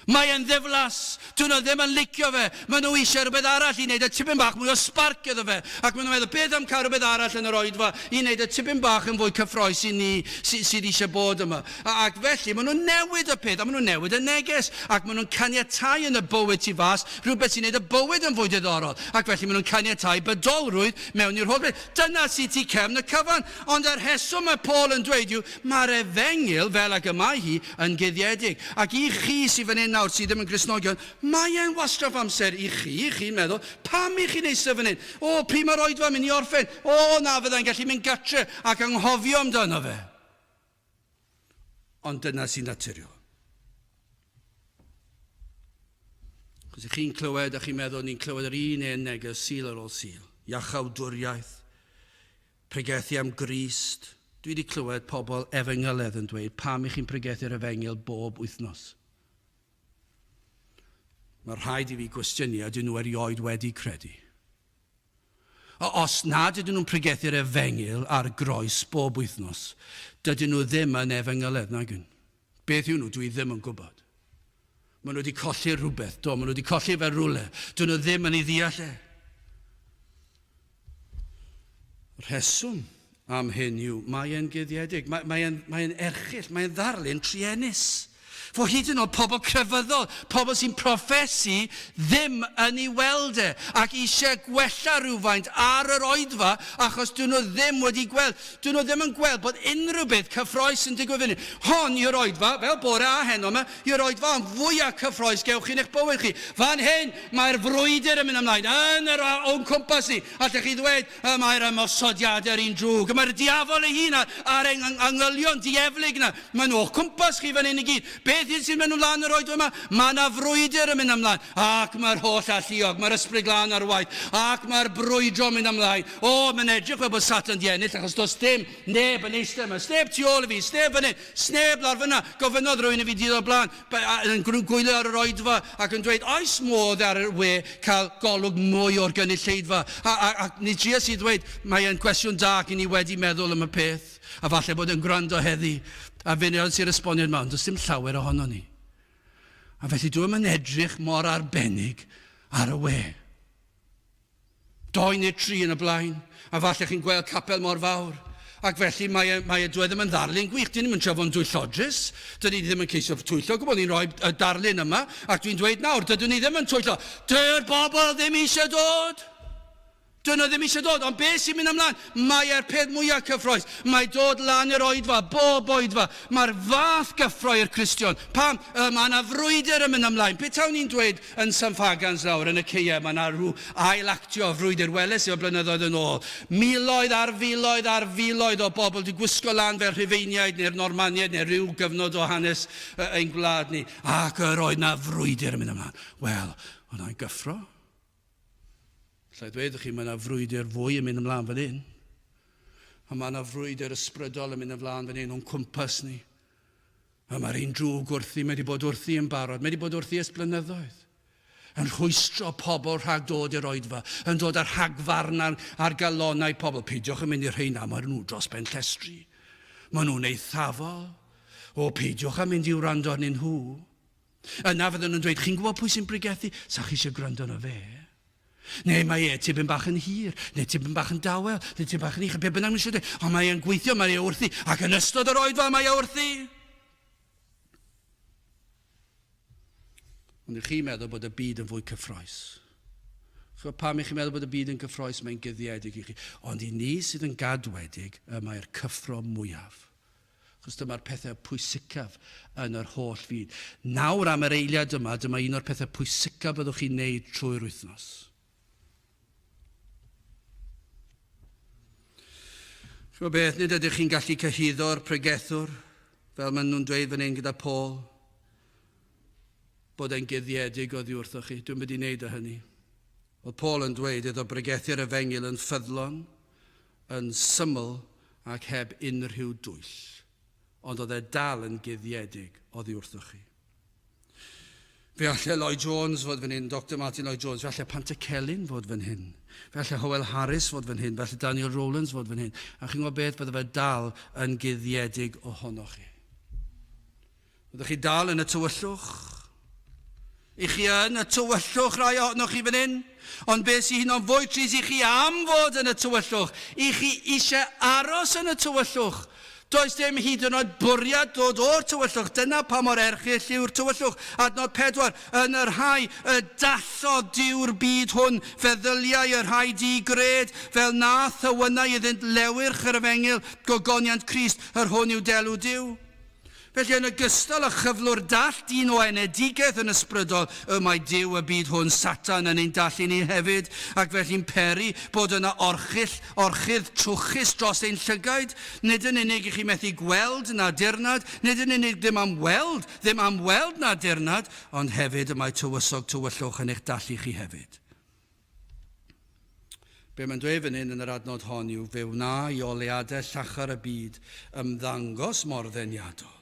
Mae e'n ddiflas. Dyn nhw ddim yn licio fe. Maen nhw eisiau rhywbeth arall i wneud y tipyn bach mwy o sparc iddo fe. Ac maen nhw'n meddwl, beth am cael rhywbeth arall yn yr oedfa i wneud y tipyn bach yn fwy cyffroes i ni sydd eisiau bod yma. Ac felly, maen nhw'n newid y peth, a maen nhw'n newid y neges. Ac maen nhw'n caniatáu yn y bywyd tu fas, rhywbeth sy'n wneud y bywyd yn fwy diddorol. Ac felly, maen nhw'n caniatáu bedolrwydd mewn i'r holl beth. Dyna sydd ti cefn y cyfan. Ond yr heswm mae Paul yn dweud yw, mae'r Efengyl, fel ac y mae hi, yn guddiedig. Ac i chi sydd fan hyn nawr sydd ddim yn Gristnogion, mae e'n wastraff amser i chi'n meddwl, pam i chi'n eistedd fan hyn? O, pryd mae'r oedfa'n mynd i orffen? O, na, fyddai'n gallu mynd gatre ac anghofio amdano fe. Ond dyna sy'n naturiol. Cos i chi'n clywed a chi'n meddwl, ni'n clywed yr un un neges syl ar ôl syl. Iachawdwriaeth, pregethu am Grist. Dwi wedi clywed pobl Efengyledd yn dweud, pam i chi'n pregethu'r Efengyl bob wythnos? Mae rhaid i fi gwestiynu a dyn nhw erioed wedi credu. Os nad ydyn nhw'n pregethu'r Efengyl ar groes bob wythnos, dydyn nhw ddim yn Efengyledd nag yn. Beth yw nhw, dwi ddim yn gwybod. Maen nhw wedi colli rhywbeth, maen nhw wedi colli fe rwle. Dyn nhw ddim yn ei ddeall e. Rheswm am hyn yw, mae e'n guddiedig, mae e'n erchill, mae e'n ddarlun trienus. Fo hyd yn oed pobl crefyddol, pobl sy'n proffesu ddim yn ei weld e, ac eisiau gwella rhywfaint ar yr oedfa, achos dyn nhw ddim wedi gweld. Dyn nhw ddim yn gweld bod unrhyw beth cyffroes yn digwydd fyny. Hon yw'r oedfa, fel bore a heno yma, yw'r oedfa yn fwyaf cyffroes gewch chi'n eich bywyd chi. Fan hyn, mae'r frwydr yn mynd ymlaen, yn yr o'n cwmpas ni. Allech chi ddweud, mae'r ymosodiadau'r un drwg, mae'r diafol ei hun a'r angylion dieflig yna. Mae nhw o'ch cwmpas chi fan hyn i gyd. Beth sy'n mynd ymlaen yr oedfa yma? Mae yna frwydr yn mynd ymlaen. Ac mae'r holl alluog, mae'r ysbryd glân ar waith, ac mae'r brwydro yn mynd ymlaen. O, mae'n edrych fel bod Satan di ennill, achos does dim neb yn eistedd yma. Sneb tu ôl i fi, sneb fan hyn, sneb lawr fyna. Gofynodd rhywun i fi dydd o blaen, yn gwylio ar yr oedfa, ac yn dweud, oes modd ar y we cael golwg mwy o'r gynulleidfa. A ni dria sydd dweud, mae'n cwestiwn da ac i ni wedi meddwl am y peth, a falle bod yn gwrando heddi. A fyny oedd sy'n resboniad mawn, does dim llawer ohono ni. A felly dwi'n yn edrych mor arbennig ar y we. 2 neu 3 yn y blaen, a falle chi'n gweld capel mor fawr. Ac felly mae dwi ddim yn ddarlun gwych. Dyn ni'n trafod yn dwyllodrus. Dyn ni ddim yn ceisio twyllo. Gwybod ni'n rhoi y darlun yma, ac dwi'n dweud nawr, dydyn ni ddim yn twyllo. Dy'r bobl ddim eisiau dod. Dyn nhw ddim eisiau dod, ond beth sy'n mynd ymlaen? Mae'r peth mwyaf cyffroes. Mae dod lan yr oedfa, bob oedfa. Mae'r fath gyffro i'r Cristion. Pam? Mae yna frwydr yn mynd ymlaen. Beth tawn ni'n dweud yn St Fagans nawr, yn y ceia, mae yna rhyw ailactio frwydr, weles i o blynyddoedd yn ôl. Miloedd ar filoedd ar filoedd o bobl wedi gwisgo lan fel Rhufeiniaid neu'r Normaniaid neu rhyw gyfnod o hanes ein gwlad ni. Ac yr oedd yna frwydr yn mynd ymlaen. Wel, hwnna'n gyffro. Lle dweud chi, mae yna frwydr fwy yn mynd ymlaen fan hyn. A mae yna frwydr ysbrydol yn mynd ymlaen fan hyn o'n cwmpas ni. A mae'r un drwg wrthi, mae wedi bod wrthi yn barod. Mae wedi bod wrthi ys blynyddoedd. Yn rhwystro pobl rhag dod i'r oedfa. Yn dod ar rhagfarn ar galonau pobl. Peidiwch yn mynd i'r rheina, mae nhw dros ben llestri. Mae nhw'n eithafol. O, peidiwch yn mynd i'w rando arnyn nhw. Yna fydden nhw'n dweud, chi'n gwybod pwy sy'n brigethu? Sa'ch chi eisiau gwrando na fe? Neu mae tipyn bach yn hir, neu tipyn bach yn dawel, neu tipyn bach yn uchel, be bynnag eisiau dweud, ond mae e'n gweithio, mae e wrthi, ac yn ystod yr oedfa mae e wrthi. Ond ych chi'n meddwl bod y byd yn fwy cyffroes. Pam ych chi'n meddwl bod y byd yn cyffroes, mae'n guddiedig i chi. Ond i ni sydd yn gadwedig, mae'r cyffro mwyaf. Chos dyma'r pethau pwysicaf yn yr holl fyd. Nawr am yr eiliad yma, dyma un o'r pethau pwysicaf byddwch chi'n neud trwy'r wythnos. Chwa beth, nid ydych chi'n gallu cyhuddo'r pregethwr, fel maen nhw'n dweud fan hyn gyda Paul, bod e'n guddiedig oddi wrthoch chi. Dwi'n mynd i wneud o hynny. Oedd Paul yn dweud iddo bregethu'r Efengyl yn ffyddlon, yn syml ac heb unrhyw dwyll. Ond oedd e dal yn guddiedig oddi wrthoch chi. Fe allai Lloyd Jones fod fan hyn, Dr Martin Lloyd Jones, fe allai Panter Celyn fod fan hyn. Fe allai Howell Harris fod fan hyn, fe allai Daniel Rowlands fod fan hyn. A chi'n gwybod beth, bydde fe dal yn guddiedig ohonoch chi. Byddwch chi dal yn y tywyllwch. I chi yn y tywyllwch rai ohonoch chi fan hyn. Ond beth sy'n hyn o'n fwy tris i chi am fod yn y tywyllwch. I chi eisiau aros yn y tywyllwch. Does dim hyd yn oed bwriad dod o'r tywyllwch. Dyna pa mor erchyll yw'r tywyllwch. Adnod 4. Yn yr rhai y dallod diw'r byd hwn. Feddyliau y rhai di-gred. Fel na thywynau iddynt lewyrch yr Efengyl. Gogoniant Crist yr hwn yw delw Duw. Felly yn ogystal â chyflwr dall dyn o enedigaeth yn ysbrydol, y mae Duw y byd hwn Satan yn ein dallu ni hefyd, ac felly'n peri bod yna orchydd trwchus dros ein llygaid, nid yn unig i chi methu gweld na dirnad, nid yn unig ddim am weld na dirnad, ond hefyd y mae tywysog tywyllwch yn eich dallu chi hefyd. Be mae'n dweud fan hyn yn yr adnod hon yw, fe wna i oleadau llachar y byd ymddangos mor ddeniadol.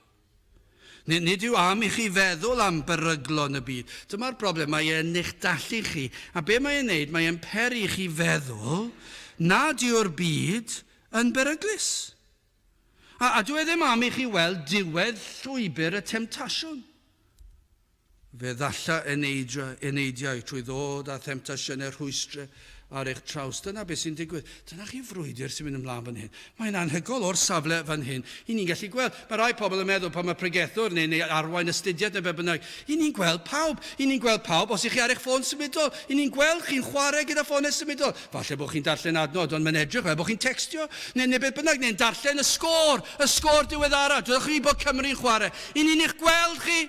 Nid yw am i chi feddwl am beryglon y byd. Dyma'r broblem, mae e'n eich dallu chi. A be mae'n neud, mae e'n peri i chi feddwl nad yw'r byd yn beryglus. A dwi ddim am i chi weld diwedd llwybr y temtasiwn. Fe ddalla eneidiau trwy ddod a temtasiynau rhwystre ar eich traws. Dyna beth sy'n digwydd. Dyna chi frwydr sy'n mynd ymlaen fan hyn. Mae'n anhygoel o'r safle fan hyn. I ni'n gallu gweld. Mae rai pobl yn meddwl pan mae pregethwr neu arwain astudiad neu be bynnag. I ni'n gweld pawb. Os ych chi ar eich ffôn symudol, i ni'n gweld chi'n chwarae gyda ffôn symudol. Falle bod chi'n darllen adnod, ond mae'n edrych fel bod chi'n textio. Neu beth bynnag, neu'n darllen y sgôr diweddara. Dwydwch chi bod Cymru'n chwarae. I ni'n eich gweld chi.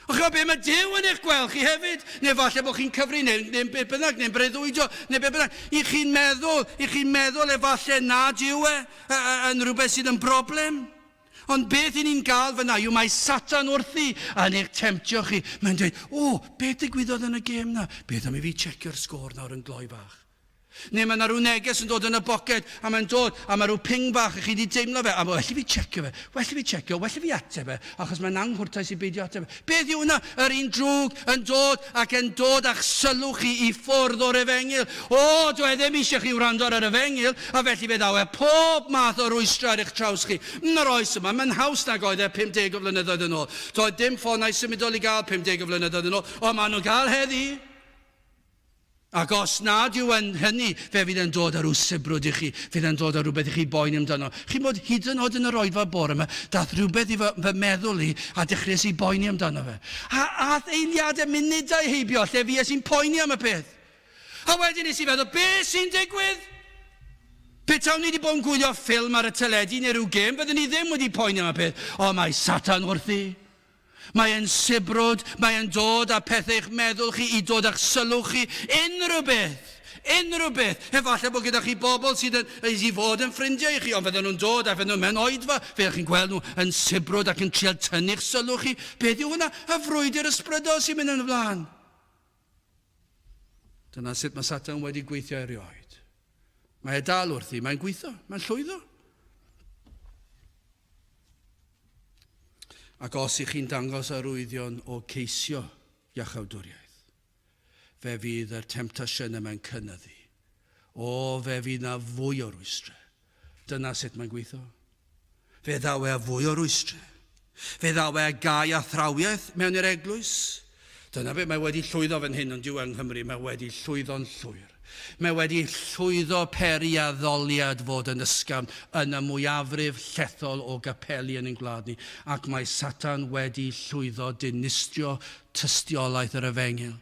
Ond chi'n be mae Duw yn eich gweld chi hefyd? Neu falle bod chi'n cyfri, neu'n be bynnag, neu'n breuddwydio, neu be bynnag. I chi'n meddwl efallai nad yw yn rhywbeth sydd yn broblem. Ond beth i ni'n gael fyna yw mae Satan wrthi yn eich temtio chi. Mae'n dweud, beth digwyddodd yn y gêm na? Beth am i fi checio'r sgôr nawr yn gloi bach? Neu mae yna rhyw neges yn dod yn y boced a mae'n dod a mae rhyw ping bach a chi wedi deimlo fe a welly fi checio fe, welly fi ateb fe achos mae'n anghwrtais i beidio ateb fe. Beth yw hwnna? Yr un drwg yn dod a'ch sylw chi i ffwrdd o'r Efengyl. Dwi ddim eisiau chi wrando ar yr Efengyl a felly fe ddaw pob math o rwystra ar eich traws chi. Yn yr oes yma, mae'n haws nag oedd 50 o flynyddoedd yn ôl. Doedd dim ffonau symudol i gael 50 o flynyddoedd yn ôl, ond maen nhw'n cael heddi. Ac os nad yw yn hynny, fe fydd yn dod ar rhyw sibrwd i chi, fydd yn dod ar rhywbeth i chi boeni amdano. Chi'n bod hyd yn oed yn yr oedfa bore yma, dath rhywbeth i fy meddwl i a dechreuais i boeni amdano fe. A eiliadau munudau heibio, lle fi sy'n poeni am y peth. A wedyn nes i feddwl, beth sy'n digwydd? Petawn ni wedi bod yn gwylio ffilm ar y teledu neu rhyw gêm, fyddwn ni ddim wedi poeni am y peth. Mae Satan wrthi. Mae'n sibrwd, mae'n dod â pethau eich meddwl chi i dod a'ch sylw chi. Unrhyw beth. Efallai bod gyda chi bobl sydd i fod yn ffrindiau i chi, ond fydden nhw'n dod a fydden nhw'n mewn oedfa. Fe chi'n gweld nhw yn sibrwd ac yn trial tynnu'ch sylw chi. Beth yw hwnna? Y frwydr ysbrydol sy'n mynd yn y flaen. Dyna sut mae Satan wedi gweithio erioed. Mae dal wrthi, mae'n gweithio, mae'n llwyddo. Ac os ych chi'n dangos arwyddion o ceisio iachawdwriaeth, fe fydd yr temtasiwn yma'n cynnyddu. Fe fydd na fwy o rwystre. Dyna sut mae'n gweithio. Fe ddaw fwy o rwystre. Fe ddaw gau a thrawiaeth mewn i'r eglwys. Dyna fe mae wedi llwyddo fan hyn, ond yw yng Nghymru, mae wedi llwyddo'n llwyr. Mae wedi llwyddo peri a ddoliad fod yn ysgafn yn y mwyafrif llethol o gapeli yn ein gwlad ni. Ac mae Satan wedi llwyddo dinistrio tystiolaeth yr Efengyl.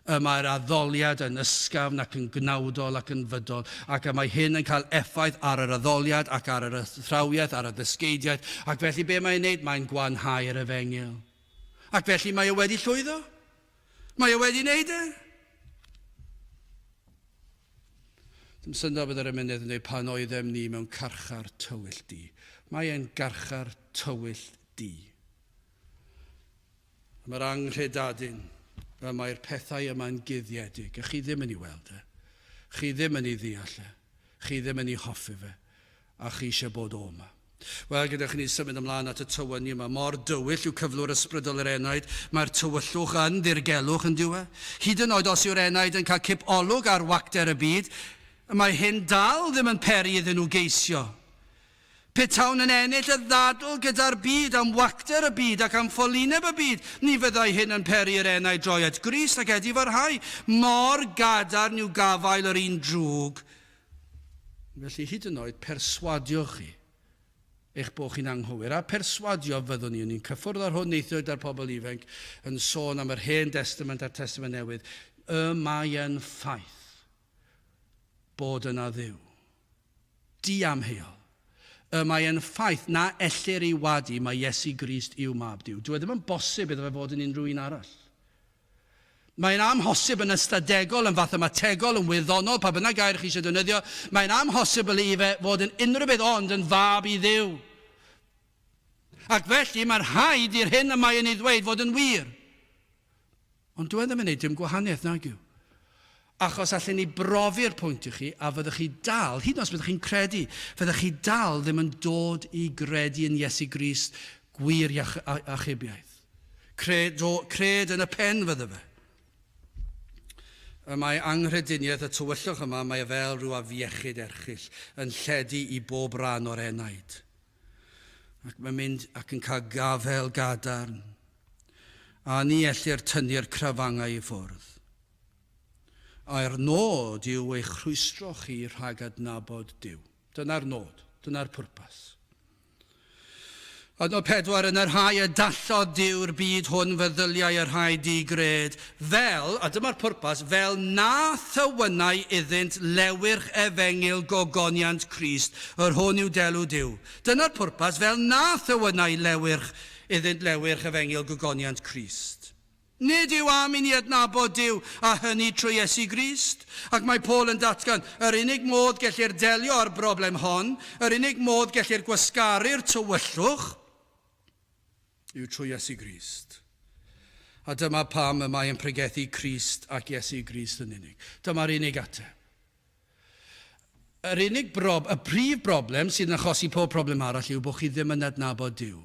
Mae'r addoliad yn ysgafn ac yn gnawdol ac yn fydol, ac mae hyn yn cael effaith ar yr addoliad ac ar yr athrawiaeth, ar y ddysgeidiaeth, ac felly be mae'n neud? Mae'n gwanhau'r Efengyl. Ac felly mae e wedi llwyddo. Mae e wedi neud e. Dim syndod bydd yr ymunydd yn dweud pan oeddem ni mewn carchar tywyll di. Mae e'n garchar tywyll di. Mae'r anghredadyn. Mae'r pethau yma'n guddiedig, a chi ddim yn ei weld e. Chi ddim yn ei ddeall e. Chi ddim yn ei hoffi fe. A chi eisiau bod o yma. Wel, gyda chi ni symud ymlaen at y tywynnu yma. Mor dywyll yw cyflwr ysbrydol yr enaid. Mae'r tywyllwch yn ddirgelwch yn diwe. Hyd yn oed os yw'r enaid yn cael cipolwg ar wacter y byd, mae hyn dal ddim yn peri iddyn nhw geisio. Petawn yn ennill y ddadl gyda'r byd am wacter y byd ac am ffolineb y byd, ni fyddai hyn yn peri yr enaid droi at Grist ac edi farhau. Mor gadarn yw gafael yr un drwg. Felly hyd yn oed perswadiwch chi eich bod chi'n anghywir, a perswadio fyddwn ni, ni'n cyffwrdd ar hwn neithiwyd ar pobl ifanc yn sôn am yr Hen Testament a'r Testament Newydd. Mae yn ffaith bod yna Dduw. Diamheol. Mae yn ffaith na ellir ei wadu mae Iesu Grist yw mab Duw. Dyw e ddim yn bosib iddo fe fod yn unrhyw un arall. Mae'n amhosib yn ystadegol, yn fath ymategol, yn wyddonol, pa bynnag gair chi eisiau defnyddio. Mae'n amhosib i fe fod yn unrhyw beth ond yn fab i Dduw. Ac felly mae'r rhaid i'r hyn y mae yn ei ddweud fod yn wir. Ond dyw e ddim yn gwneud dim gwahaniaeth nag yw. Achos allan ni brofi'r pwynt i chi, a fyddwch chi dal, hyd yn oes byddwch chi'n credu, fyddwch chi dal ddim yn dod i gredu yn Iesu Grist gwir achubiaeth. Cred yn y pen fydda fe. Mae anghrediniaeth y tywyllwch yma, mae fel rhyw afiechyd erchyll yn lledu i bob ran o'r enaid. Ac mae'n mynd ac yn cael gafel gadarn. A ni ellir tynnu'r cryfangau i ffwrdd. A'r nod yw eich rhwystro chi rhag adnabod Duw. Dyna'r nod, dyna'r pwrpas. Adnod 4, yn yr rhai y dallodd Duw'r byd hwn feddyliau yr rhai digred, fel, a dyma'r pwrpas, fel na thywynau iddynt lewyrch Efengyl gogoniant Crist, yr hwn yw delw Duw. Dyna'r pwrpas, fel na thywynau iddynt lewyrch Efengyl gogoniant Crist. Nid yw am i ni adnabod Duw a hynny trwy Iesu Grist. Ac mae Paul yn datgan, yr unig modd gellir delio â'r broblem hon, yr unig modd gellir gwasgaru'r tywyllwch, yw trwy Iesu Grist. A dyma pam y mae'n pregethu Crist ac Iesu Grist yn unig. Dyma'r unig ateb. Y prif broblem sydd yn achosi pob problem arall yw bod chi ddim yn adnabod Duw.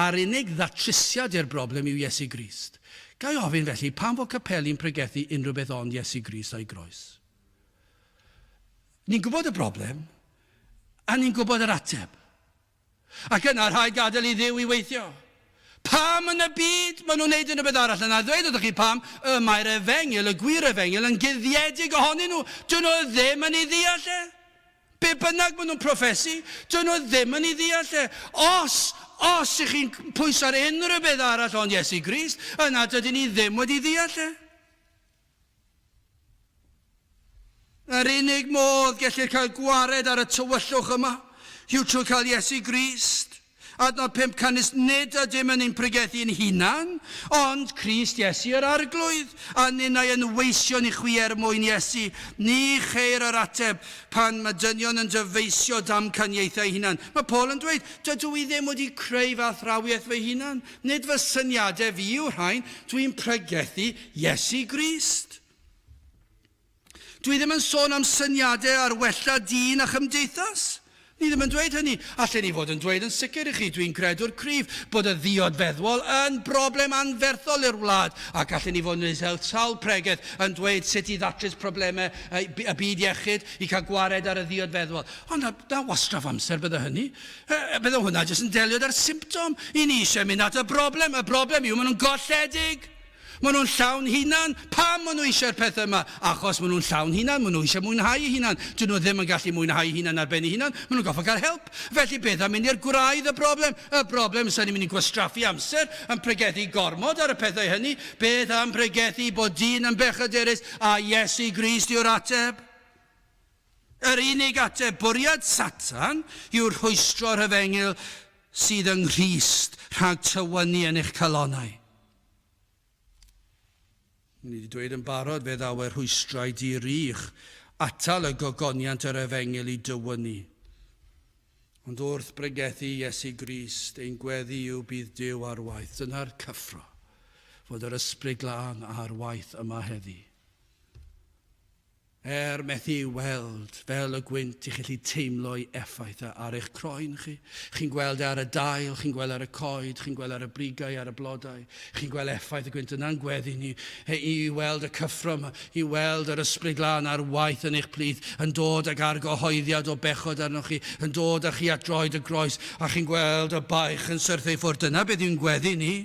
A'r unig ddatrysiad i'r broblem yw Iesu Grist. Gai ofyn felly, pam fod Capel yn pregethu unrhyw beth ond Iesu Grist a'i groes? Ni'n gwybod y broblem, a ni'n gwybod yr ateb. Ac yna rhaid gadael i Dduw i weithio. Pam yn y byd maen nhw'n neud unrhyw beth arall yna? Ddweud ydych chi pam, mae'r Efengyl, y gwir Efengyl, yn guddiedig ohonyn nhw. Dyn nhw ddim yn ei ddeall e. Be bynnag maen nhw'n profesu, dyn nhw ddim yn ei ddeall e. Os ych chi'n pwys ar unrhyw beth arall ond Iesu Grist, yna dydyn ni ddim wedi ddeall e. Yr unig modd gellir cael gwared ar y tywyllwch yma yw trwy cael Iesu Grist. Adnod 5 canys nid ydym yn ein pregethu yn hunan, ond Crist Iesu yr arglwydd, a ninnau yn weisio ni chwi mwyn Iesu. Ni cheir yr ateb pan mae dynion yn dyfeisio damcaniaethau hunan. Mae Paul yn dweud, dydw i ddim wedi creu fathrawiaeth fy hunan. Nid fy syniadau fi yw'r rhain, dwi'n pregethu Iesu Grist. Dwi ddim yn sôn am syniadau ar wella dyn a chymdeithas. Ni ddim yn dweud hynny. Allen ni fod yn dweud yn sicr i chi, dwi'n credw'r cryf bod y ddiodfeddwol yn broblem anferthol i'r wlad. Ac allen ni fod yn dweud sawl pregeth yn dweud sut i ddatrys problemau y byd iechyd i cael gwared ar y ddiodfeddwol. Ond na wastraff amser bydde hynny. Bydde hwnna jyst yn delio â'r symptom. I ni eisiau mynd at y broblem. Y broblem yw maen nhw'n golledig. Maen nhw'n llawn hunan. Pam maen nhw eisiau'r pethau yma? Achos maen nhw'n llawn hunan. Maen nhw eisiau mwynhau eu hunan. Dyn nhw ddim yn gallu mwynhau eu hunan ar ben eu hunan. Maen nhw'n goffa cael help. Felly beth am mynd i'r gwraidd y broblem? Y broblem sy'n ni'n mynd i gwastraffu amser yn pregethu gormod ar y pethau hynny. Beth am pregethu bod dyn yn bechadurus a Iesu Grist yw'r ateb? Yr unig ateb, bwriad Satan yw'r rhwystro'r Efengyl sydd yng Nghrist rhag tywynnu yn eich calonnau. Ni wedi dweud yn barod fe ddawer rhwystrau di-rych atal y gogoniant yr Efengyl i dywynnu. Ond wrth bregethu Iesu Grist, ein gweddi yw bydd Duw ar waith. Dyna'r cyffro, fod yr ysbryd glân ar waith yma heddi. Methu weld fel y gwynt i chi teimlo ei effaith ar eich croen chi. Chi'n gweld ar y dail, chi'n gweld ar y coed, chi'n gweld ar y brigau, ar y blodau. Chi'n gweld effaith y gwynt yna'n gweddi ni i weld y cyffro yma, i weld yr ysbryd glân ar waith yn eich plith, yn dod ag argyhoeddiad o bechod arnoch chi, yn dod â chi at droed y groes, a chi'n gweld y baich yn syrthio ffwrdd. Dyna beth yw'n gweddi ni.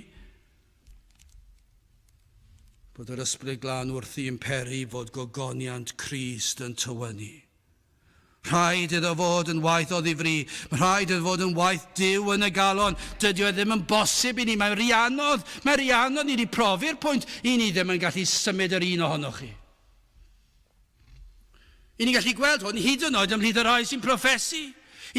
Bod yr ysbryd glân wrthi yn peri fod gogoniant Crist yn tywynnu. Rhaid iddo fod yn waith o ddifri. Mae rhaid iddo fod yn waith Duw yn y galon. Dydy o ddim yn bosib i ni. Mae'n rianodd. Mae rianodd ni wedi profi'r pwynt i ni ddim yn gallu symud yr un ohonoch chi. I ni'n gallu gweld hwn hyd yn oed ymhlith y rai sy'n proffesu.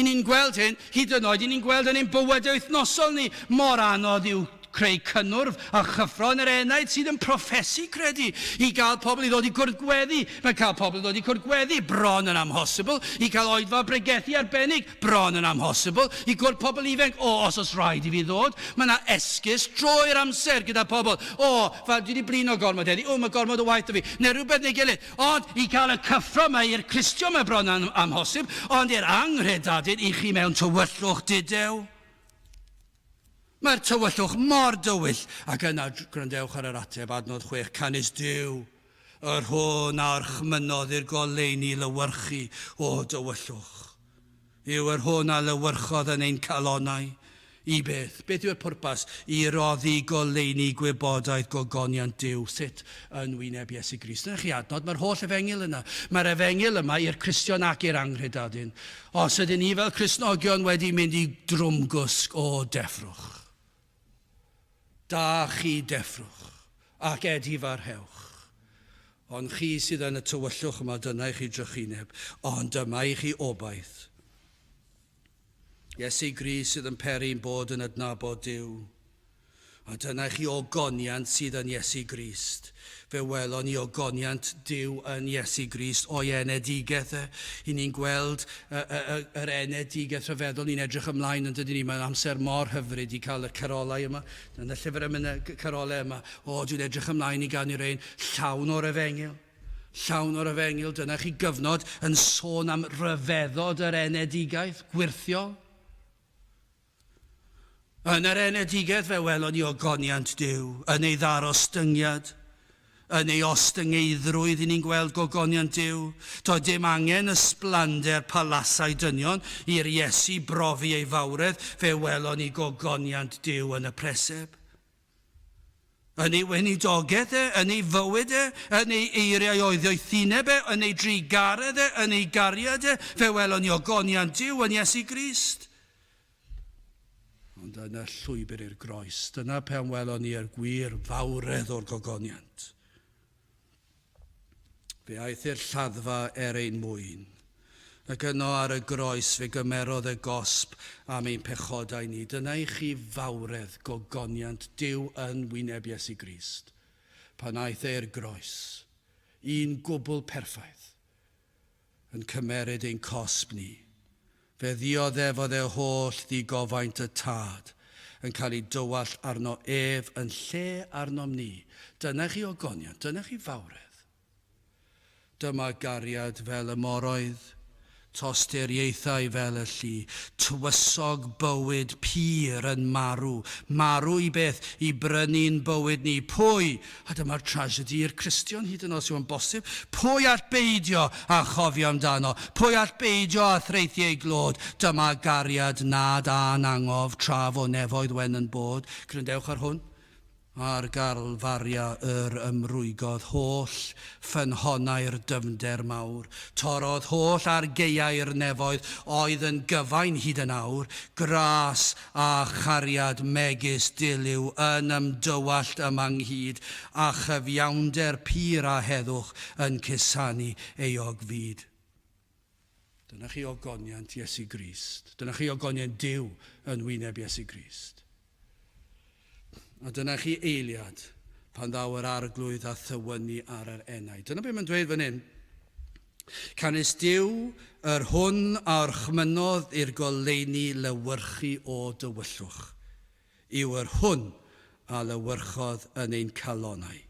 I ni'n gweld hyn hyd yn oed, i ni'n gweld yn ein bywyd wythnosol ni. Mor anodd yw creu cynnwrf a chyffro yn yr enaid sydd yn proffesu credu. I gael pobl i ddod i cwrdd gweddi. Mae cael pobl i ddod i cwrdd gweddi bron yn amhosibl. I cael oedfa bregethu arbennig bron yn amhosibl. I gwrdd pobl ifanc, os rhaid i fi ddod. Mae yna esgus droi'r amser gyda pobl. Fel dwi wedi blino gormod heddi. Mae gormod o waith o fi. Neu rhywbeth neu gilydd. Ond i cael y cyffro yma i'r Cristion mae bron yn amhosib. Ond i'r anghredadyn i chi mewn tywyllwch didew. Mae'r tywyllwch mor dywyll, ac yna grandewch ar yr ateb adnodd 6, Canys Duw, yr hwn a'r chmynodd i'r goleuni lywyrchu o dywyllwch. Yw yr hwn a lywyrchodd yn ein calonnau. I beth? Beth yw'r pwrpas? I roddi goleuni gwybodaeth gogoniant Duw. Sut? Yn wyneb Iesu Grist. Dyna chi adnod, mae'r holl Efengyl yna. Mae'r Efengyl yma i'r Cristion ac i'r anghredadyn. Os ydyn ni fel Cristnogion wedi mynd i drwmgwsg o deffrwch. Da chi deffrwch ac edifarhewch. Ond chi sydd yn y tywyllwch yma, dyna i chi drychineb, ond dyma i chi obaith. Iesu Grist sydd yn peri'n bod yn adnabod Duw. A dyna i chi ogoniant sydd yn Iesu Grist. Fe welon ni ogoniant Duw yn Iesu Grist o'i enedigeth. I ni'n gweld yr enedigeth rhyfeddol. Ni'n edrych ymlaen yn dydyn ni. Mae'n amser mor hyfryd i cael y carolau yma. Yn y llyfr yma, carolau yma. Dwi'n edrych ymlaen i gael ni'r ein llawn o'r Efengyl. Llawn o'r Efengyl. Dyna chi gyfnod yn sôn am ryfeddod yr enedigaeth gwirthiol. Yn yr enedigedd fe welon ni ogoniant Duw, yn ei ddarostyngiad, yn ei ostyngeidrwydd i ni'n gweld gogoniant Duw. Doedd dim angen ysblander palasau dynion i'r Iesu brofi ei fawredd, fe welon ni gogoniant Duw yn y preseb. Yn ei weinidogaeth yn ei fywyd yn ei eiriau oedioethineb yn ei drigaredd yn ei gariad fe welon ni ogoniant Duw yn Iesu Grist. Ond dyna llwybr i'r groes. Dyna pan welon ni yr gwir fawredd o'r gogoniant. Fe aeth i'r lladdfa ein mwyn. Ac yno ar y groes fe gymerodd y gosb am ein pechodau ni. Dyna i chi fawredd gogoniant Duw yn wyneb Iesu Grist. Pan aeth i'r groes. Un gwbl perffaith. Yn cymeryd ein cosb ni. Fe ddioddefodd e holl ddigofaint y tad yn cael ei dywall arno ef yn lle arnom ni. Dyna chi ogoniant, dyna chi fawredd. Dyma gariad fel y moroedd, tosturiaethau fel y llu, tywysog bywyd pur yn marw. Marw i beth? I brynu'n bywyd ni. Pwy? A dyma'r tragedy i'r Cristion hyd yn oes yw yn bosib. Pwy all beidio a chofio amdano? Pwy all beidio a threithiau glod? Dyma gariad nad a'n angof traf o nefoedd wen yn bod. Grandewch ar hwn. Ar garlfaria ymrwygodd holl ffynhonnau'r dyfnder mawr. Torodd holl ar geiau'r nefoedd oedd yn gyfain hyd yn awr. Gras a chariad megis diliw yn ymdywallt ymanghyd, a chyfiawnder pur a heddwch yn cusanu eog fyd. Dyna chi ogoniant Iesu Grist. Dyna chi ogoniant Duw yn wyneb Iesu Grist. A dyna chi eiliad pan ddaw yr arglwydd a thywynu ar yr enaid. Dyna beth mae'n dweud fan hyn. Canis Duw yr hwn a'r chmynodd i'r goleuni lywyrchu o dywyllwch. Yw yr hwn a lywyrchodd yn ein calonau.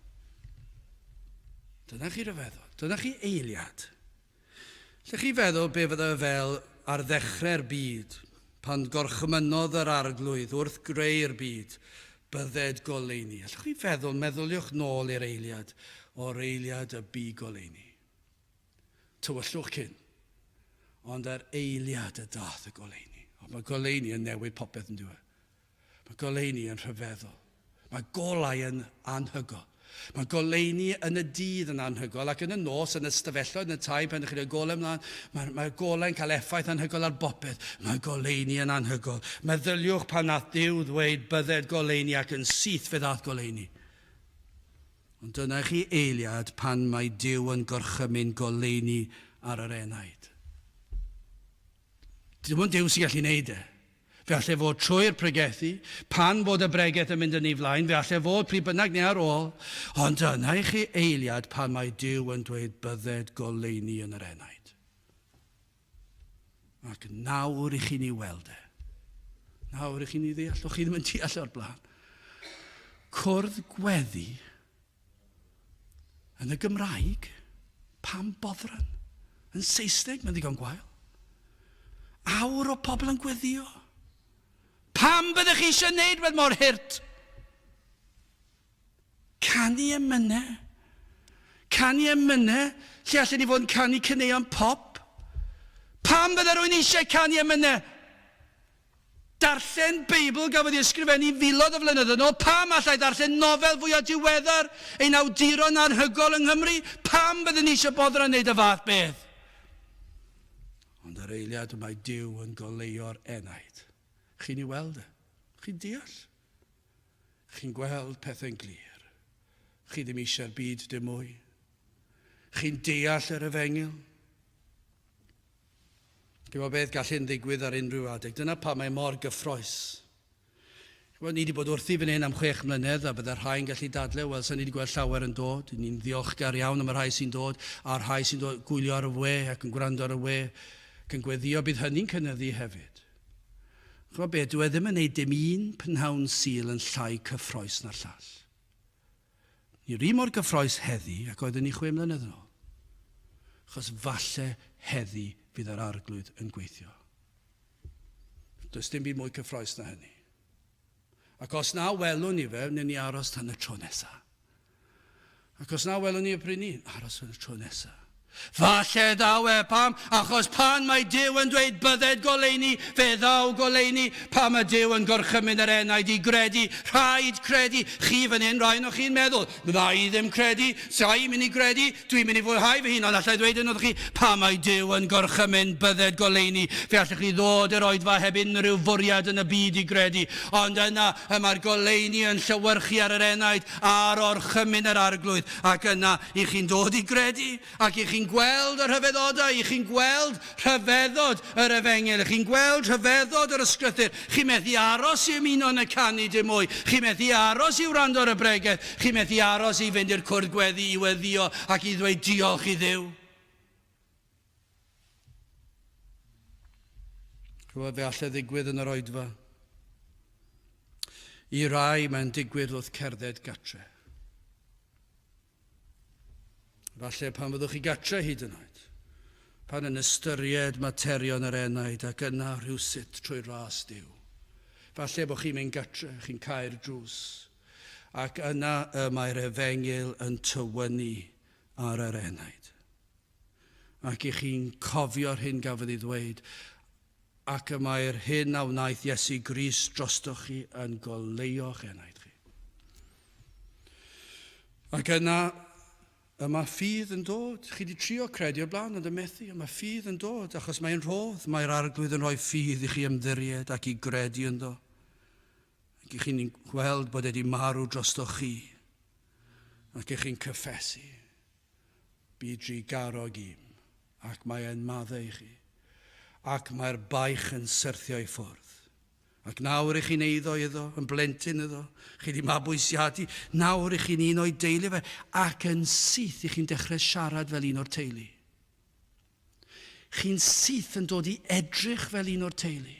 Dyna chi ryfeddol. Dyna chi eiliad. Lle chi feddwl be fydda fel ar ddechrau'r byd, pan gorchmynodd yr arglwydd wrth greu'r byd, bydded goleuni. Allwch chi feddwl, meddyliwch nôl i'r eiliad, o'r eiliad y bu goleuni. Tywyllwch cyn, ond yr eiliad y dath y goleuni. Mae goleuni yn newid popeth yn diwedd. Mae goleuni yn rhyfeddol. Mae golau yn anhygol. Mae goleuni yn y dydd yn anhygol, ac yn y nos, yn y stafelloedd, yn y tai, pan ydych chi'n golau ymlaen, mae golau'n cael effaith anhygol ar bopeth. Mae goleuni yn anhygol. Meddyliwch pan nath Duw ddweud bydded goleuni ac yn syth fe ddath goleuni. Ond dyna chi eiliad pan mae Duw yn gorchymyn goleuni ar yr enaid. Dim ond Duw sy'n gallu neud e. Fe allai fod trwy'r pregethu, pan bod y bregeth yn mynd yn ei flaen, fe allai fod pryd bynnag neu ar ôl, ond dyna i chi eiliad pan mae Duw yn dweud bydded goleuni yn yr enaid. Ac nawr i chi ni weld e. Nawr i chi ni ddeall, o chi ddim yn deall o'r blaen. Cwrdd gweddi yn y Gymraeg, pam boddran? Yn Saesneg, mae'n ddigon gwael. Awr o pobl yn gweddio. Pam byddech chi eisiau gwneud wedd mor hirt? Canu emynau. Canu emynau, lle allan ni fod yn canu caneuon pop. Pam bydde rwy'n eisiau canu emynau? Darllen Beibl gafodd ei ysgrifennu filoedd o flynyddoedd yn ôl. Pam allai darllen nofel fwy o diweddar ein awduron anhygol yng Nghymru? Pam bydden ni eisiau boddran yn gwneud y fath beth? Ond yr eiliad mae Duw yn goleio'r enaid. Chi'n ei weld e? Chi'n deall? Chi'n gweld pethau'n glir. Chi ddim eisiau'r byd dim mwy. Chi'n deall yr Efengyl. Gwybod beth gallu'n ddigwydd ar unrhyw adeg. Dyna pa mae mor gyffroes. Gwybod, ni wedi bod wrthi fan hyn am 6 mlynedd, a byddai'r rhai'n gallu dadle, wel, sy'n ni wedi gweld llawer yn dod. Ni'n ddiolchgar iawn am y rhai sy'n dod, a'r rhai sy'n dod gwylio ar y we ac yn gwrando ar y we, ac yn gweddio bydd hynny'n cynyddu hefyd. Chwa beth, dwi ddim yn gwneud dim un pynhawn sul yn llai cyffroes na'r llall. Ni'r un mor gyffroes heddi ac oeddwn ni 6 mlynedd yn ôl. Achos falle heddi fydd yr arglwydd yn gweithio. Does dim byd mwy cyffroes na hynny. Ac os na welwn ni fe, wnawn ni aros tan y tro nesaf. Ac os na welwn ni y pryd ni, aros tan y tro nesaf. Falle daw e, pam? Achos pan mae Duw yn dweud bydded goleuni, fe ddaw goleuni, pan mae Duw yn gorchymyn yr enaid i gredu, rhaid credu. Chi fan hyn, rhaid o'ch chi'n meddwl, bydda i ddim credu, sa'i mynd i gredu, dwi'n mynd i fwynhau fy hun, ond allai dweud yn oeddech chi, pan mae Duw yn gorchymyn bydded goleuni, fe allwch chi ddod yr oedfa heb unrhyw fwriad yn y byd i gredu, ond yna mae'r goleuni yn llywyrchu ar yr enaid a'r orchymyn yr arglwydd, ac yna i chi'n dod i gredu, ac i chi'n gweld yr rhyfeddodau, i chi'n gweld rhyfeddod yr Efengyl, chi'n gweld rhyfeddod yr ysgrythyr, chi'n methu aros i ymuno yn y canu dim mwy, chi'n methu aros i wrando ar y bregeth, chi'n methu aros i fynd i'r cwrdd gweddi i weddio ac i ddweud diolch i Dduw. Rwy'n fe allai ddigwydd yn yr oedfa. I rai mae'n digwydd wrth cerdded gatre. Falle pan fyddwch chi gatre hyd yn oed, pan yn ystyried materion yr enaid ac yna rhywsut trwy ras Duw. Falle bod chi'n mynd gatre, chi'n cael drws, ac yna mae'r Efengyl yn tywynnu ar yr enaid. Ac i chi'n cofio'r hyn gafodd ei ddweud, ac mae'r hyn a wnaeth Iesu Grist drostoch chi yn goleio'ch enaid chi. Ac yna, yma ffydd yn dod. Chi wedi trio credu o blaen ond y methu. Yma ffydd yn dod achos mae'n rhodd. Mae'r arglwydd yn rhoi ffydd i chi ymddiried ac i gredu ynddo. Ac i chi'n gweld bod wedi marw drosto chi. Ac i chi'n cyffesu. Byd dri garog im. Ac mae'n maddau i chi. Ac mae'r baich yn syrthio i ffwrdd. Ac nawr i chi'n eiddo iddo, yn blentyn iddo. Chi wedi mabwysiadu. Nawr i chi'n un o'i deulu fe. Ac yn syth i chi'n dechrau siarad fel un o'r teulu. Chi'n syth yn dod i edrych fel un o'r teulu.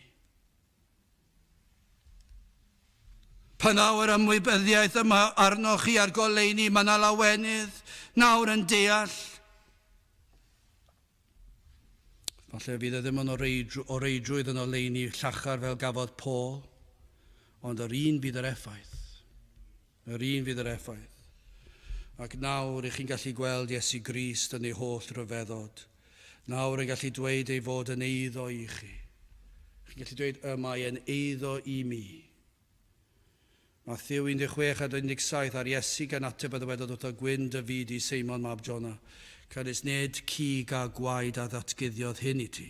Pan nawr ymwybyddiaeth yma arnoch chi ar goleuni, mae yna lawenydd, nawr yn deall. Falle fydd e ddim yn oreidrwydd yn oleuni llachar fel gafodd Paul, ond yr un fydd yr effaith. Yr un fydd yr effaith. Ac nawr chi'n gallu gweld Iesu Grist yn ei holl ryfeddod. Nawr yn gallu dweud ei fod yn eiddo i chi. Chi'n gallu dweud y mae yn eiddo i mi. Matthew 16:17 ar Iesu gan ateb y ddywedodd wrth o gwyn David i Seimon mab Jona. Cyrus nid cig a gwaed a ddatguddiodd hyn i ti,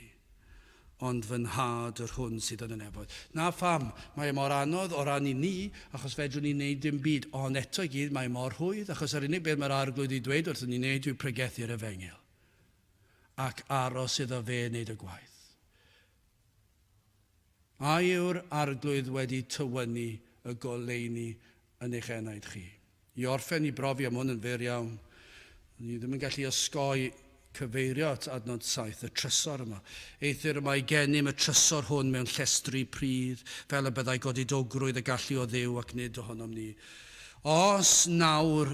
ond fy nhad yr hwn sydd yn y nefoedd. Na pham, mae mor anodd o ran i ni, achos fedrwn ni wneud dim byd, ond eto i gyd mae mor hwydd, achos yr unig beth mae'r arglwydd i dweud wrth ni wneud yw pregethu'r Efengyl, ac aros iddo fe wneud y gwaith. A yw'r arglwydd wedi tywynnu y goleuni yn eich enaid chi. I orffen i brofi am hwn yn fyr iawn. Ni ddim yn gallu osgoi cyfeirio at adnod 7, y trysor yma. Eithir yma i gennym y trysor hwn mewn llestri prydd, fel y byddai godidogrwydd y gallu o Dduw ac nid ohonom ni. Os nawr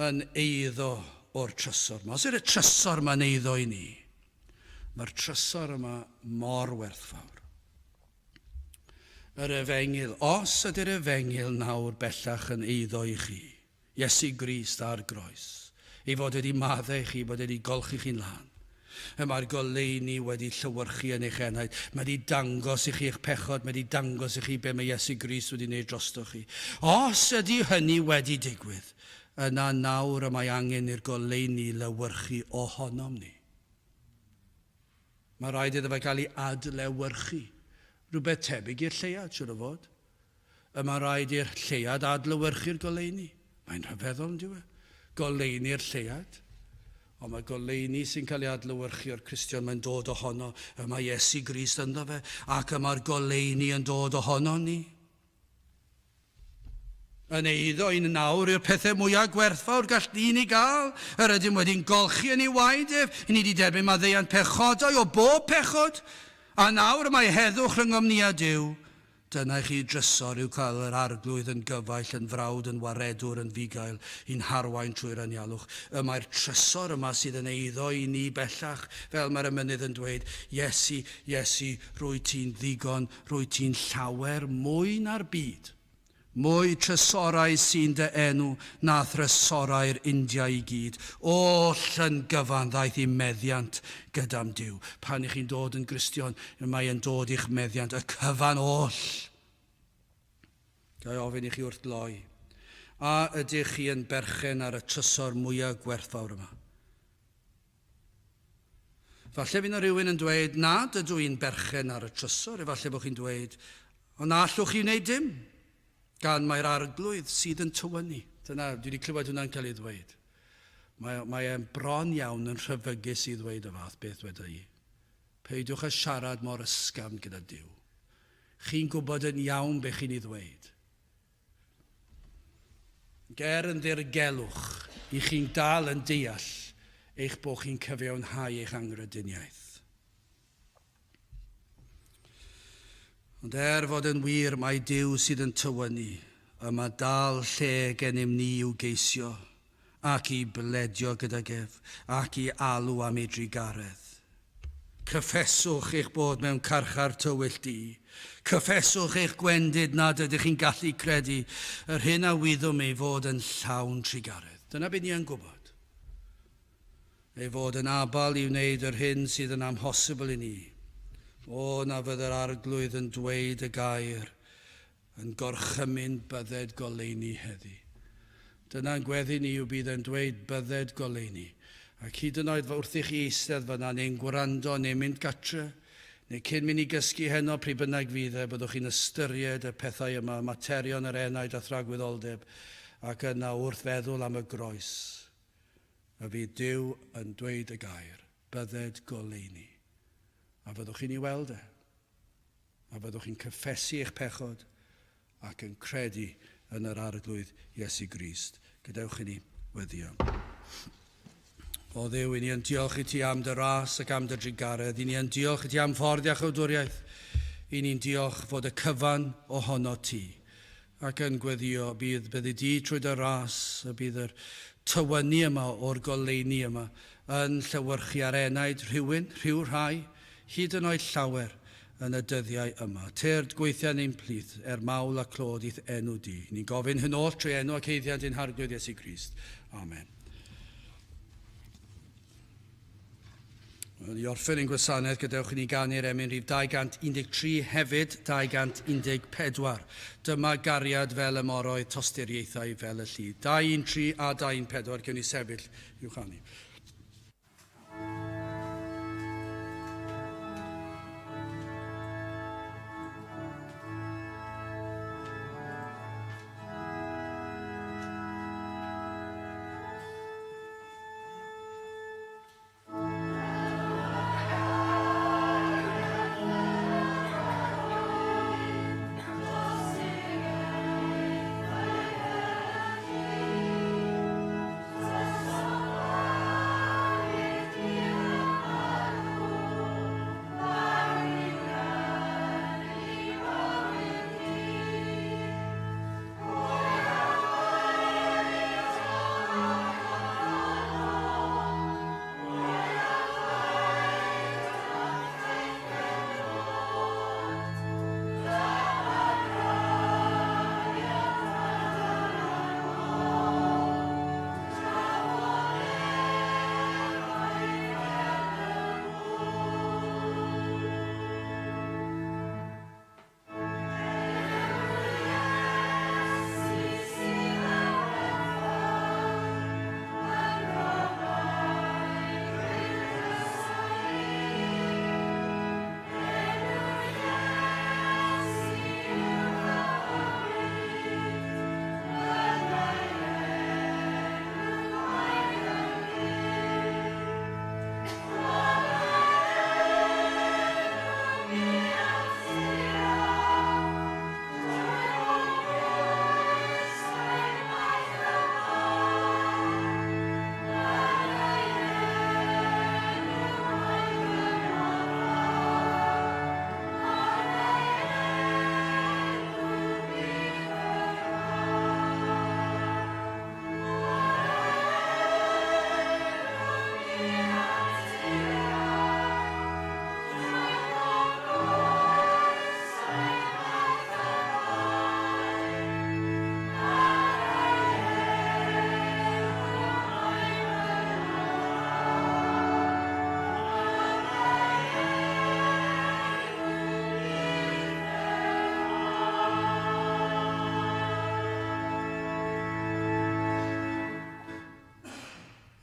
yn eiddo o'r trysor yma, os yw'r trysor yma'n eiddo i ni, mae'r trysor yma mor werthfawr. Yr Efengyl, os ydy'r Efengyl nawr bellach yn eiddo i chi, Iesu Grist ar groes, ei fod wedi maddau chi, bod wedi golchi chi'n lan. Mae'r goleuni wedi llywyrchu yn eich enaid. Mae wedi dangos i chi eich pechod, mae wedi dangos i chi be mae Iesu Grist wedi gwneud drosto chi. Os ydy hynny wedi digwydd, yna nawr y mae angen i'r goleuni lywyrchu ohonom ni. Mae rhaid iddo fe cael ei adlewyrchu. Rhywbeth tebyg i'r lleiad, siwr o fod. Mae rhaid i'r lleiad adlewyrchu'r goleuni. Mae'n rhyfeddol, yn diwedd. Goleuni'r lleiad. Ond mae goleuni sy'n cael ei adlewyrchu o'r Cristion, mae'n dod ohono. Mae Iesu Grist ynddo fe, ac mae'r goleuni yn dod ohono ni. Yn eiddo i'n nawr yw'r pethau mwyaf gwerthfawr gall ni gael. Yr ydym wedi'n golchi yn ei waedef. I ni wedi derbyn maddeuant pechodau o bob pechod. A nawr mae heddwch rhyngom ni a Duw. Dyna chi drysor yw cael yr arglwydd yn gyfaill, yn frawd, yn waredwr, yn fugail, i'n harwain trwy'r anialwch. Mae'r trysor yma sydd yn eiddo i ni bellach, fel mae'r emynydd yn dweud, Iesu, Iesu, rwy ti'n ddigon, rwy ti'n llawer mwy na'r byd. Mwy trysorau sy'n dy enw na thrysorau'r India i gyd. Oll yn gyfan ddaeth i meddiant gyda'n Duw. Pan ych chi'n dod yn Gristion, mae'n dod i'ch meddiant, y cyfan oll. Gai ofyn i chi wrth gloi. A ydych chi yn berchen ar y trysor mwyaf gwerthfawr yma? Falle fydd yna rhywun yn dweud, nad ydw i'n berchen ar y trysor. Falle bod chi'n dweud, ond na allwch chi wneud dim. Gan mae'r arglwydd sydd yn tywynnu. Dyna, dwi wedi clywed hwnna'n cael ei ddweud. Mae'n bron iawn yn rhyfygus i ddweud y fath beth wedi i. Peidiwch â siarad mor ysgafn gyda Duw. Chi'n gwybod yn iawn beth chi'n ei ddweud. Ger yn ddirgelwch i chi'n dal yn deall eich bod chi'n cyfiawnhau eich angrydiniaeth. Ond fod yn wir mae Duw sydd yn tywynnu, yma dal lle gennym ni i'w geisio, ac i bledio gyda gef, ac i alw am ei drigaredd. Cyffeswch eich bod mewn carchar tywyll di. Cyffeswch eich gwendid nad ydych chi'n gallu credu, yr hyn a wyddwm ei fod yn llawn trigaredd. Dyna beth ni yn gwybod. Ei fod yn abal i wneud yr hyn sydd yn amhosibl i ni. O na fydd yr arglwydd yn dweud y gair, yn gorchymyn bydded goleuni heddi. Dyna'n gweddi ni yw bydd yn dweud bydded goleuni. Ac hyd yn oed wrth i chi eistedd fyna neu'n gwrando neu mynd gatre, neu cyn mynd i gysgu heno pryd bynnag fydd byddwch chi'n ystyried y pethau yma, materion yr enaid a thragwyddoldeb, ac yna wrth feddwl am y groes. A fydd Duw yn dweud y gair, bydded goleuni. A fyddwch chi'n ei weld a fyddwch chi'n cyffesu eich pechod ac yn credu yn yr arglwydd Iesu Grist. Gadewch i ni weddio. O Dduw, i ni yn diolch i ti am dy ras ac am dy drigaredd. I ni yn diolch i ti am ffordd a chawdwriaeth. I ni'n diolch fod y cyfan ohono ti. Ac yn gweddio, bydd i di trwy dy ras, a bydd yr tywynu yma o'r goleuni yma yn llywyrchu ar enaid rhyw rhai, hyd yn oed llawer yn y dyddiau yma. Tyrd gweithio ni'n plith mawl a clod i'th enw di. Ni'n gofyn hyn oll trwy enw ac eiddiad i'n harglwydd Iesu Grist. Amen. I orffen ein gwasanaeth, gadewch i ni ganu'r emyn rhif 213 hefyd 214. Dyma gariad fel y moroedd, tosturiaethau fel y llyd. 213 a 214, gewn ni sefyll i'w chanu.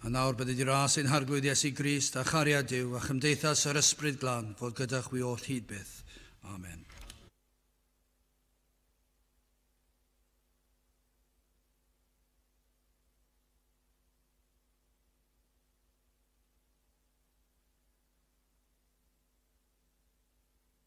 A nawr bydd wedi ras ein harglwydd Iesu Grist a chariad Duw a chymdeithas yr ysbryd glân fod gyda'ch wi oll hyd byth. Amen.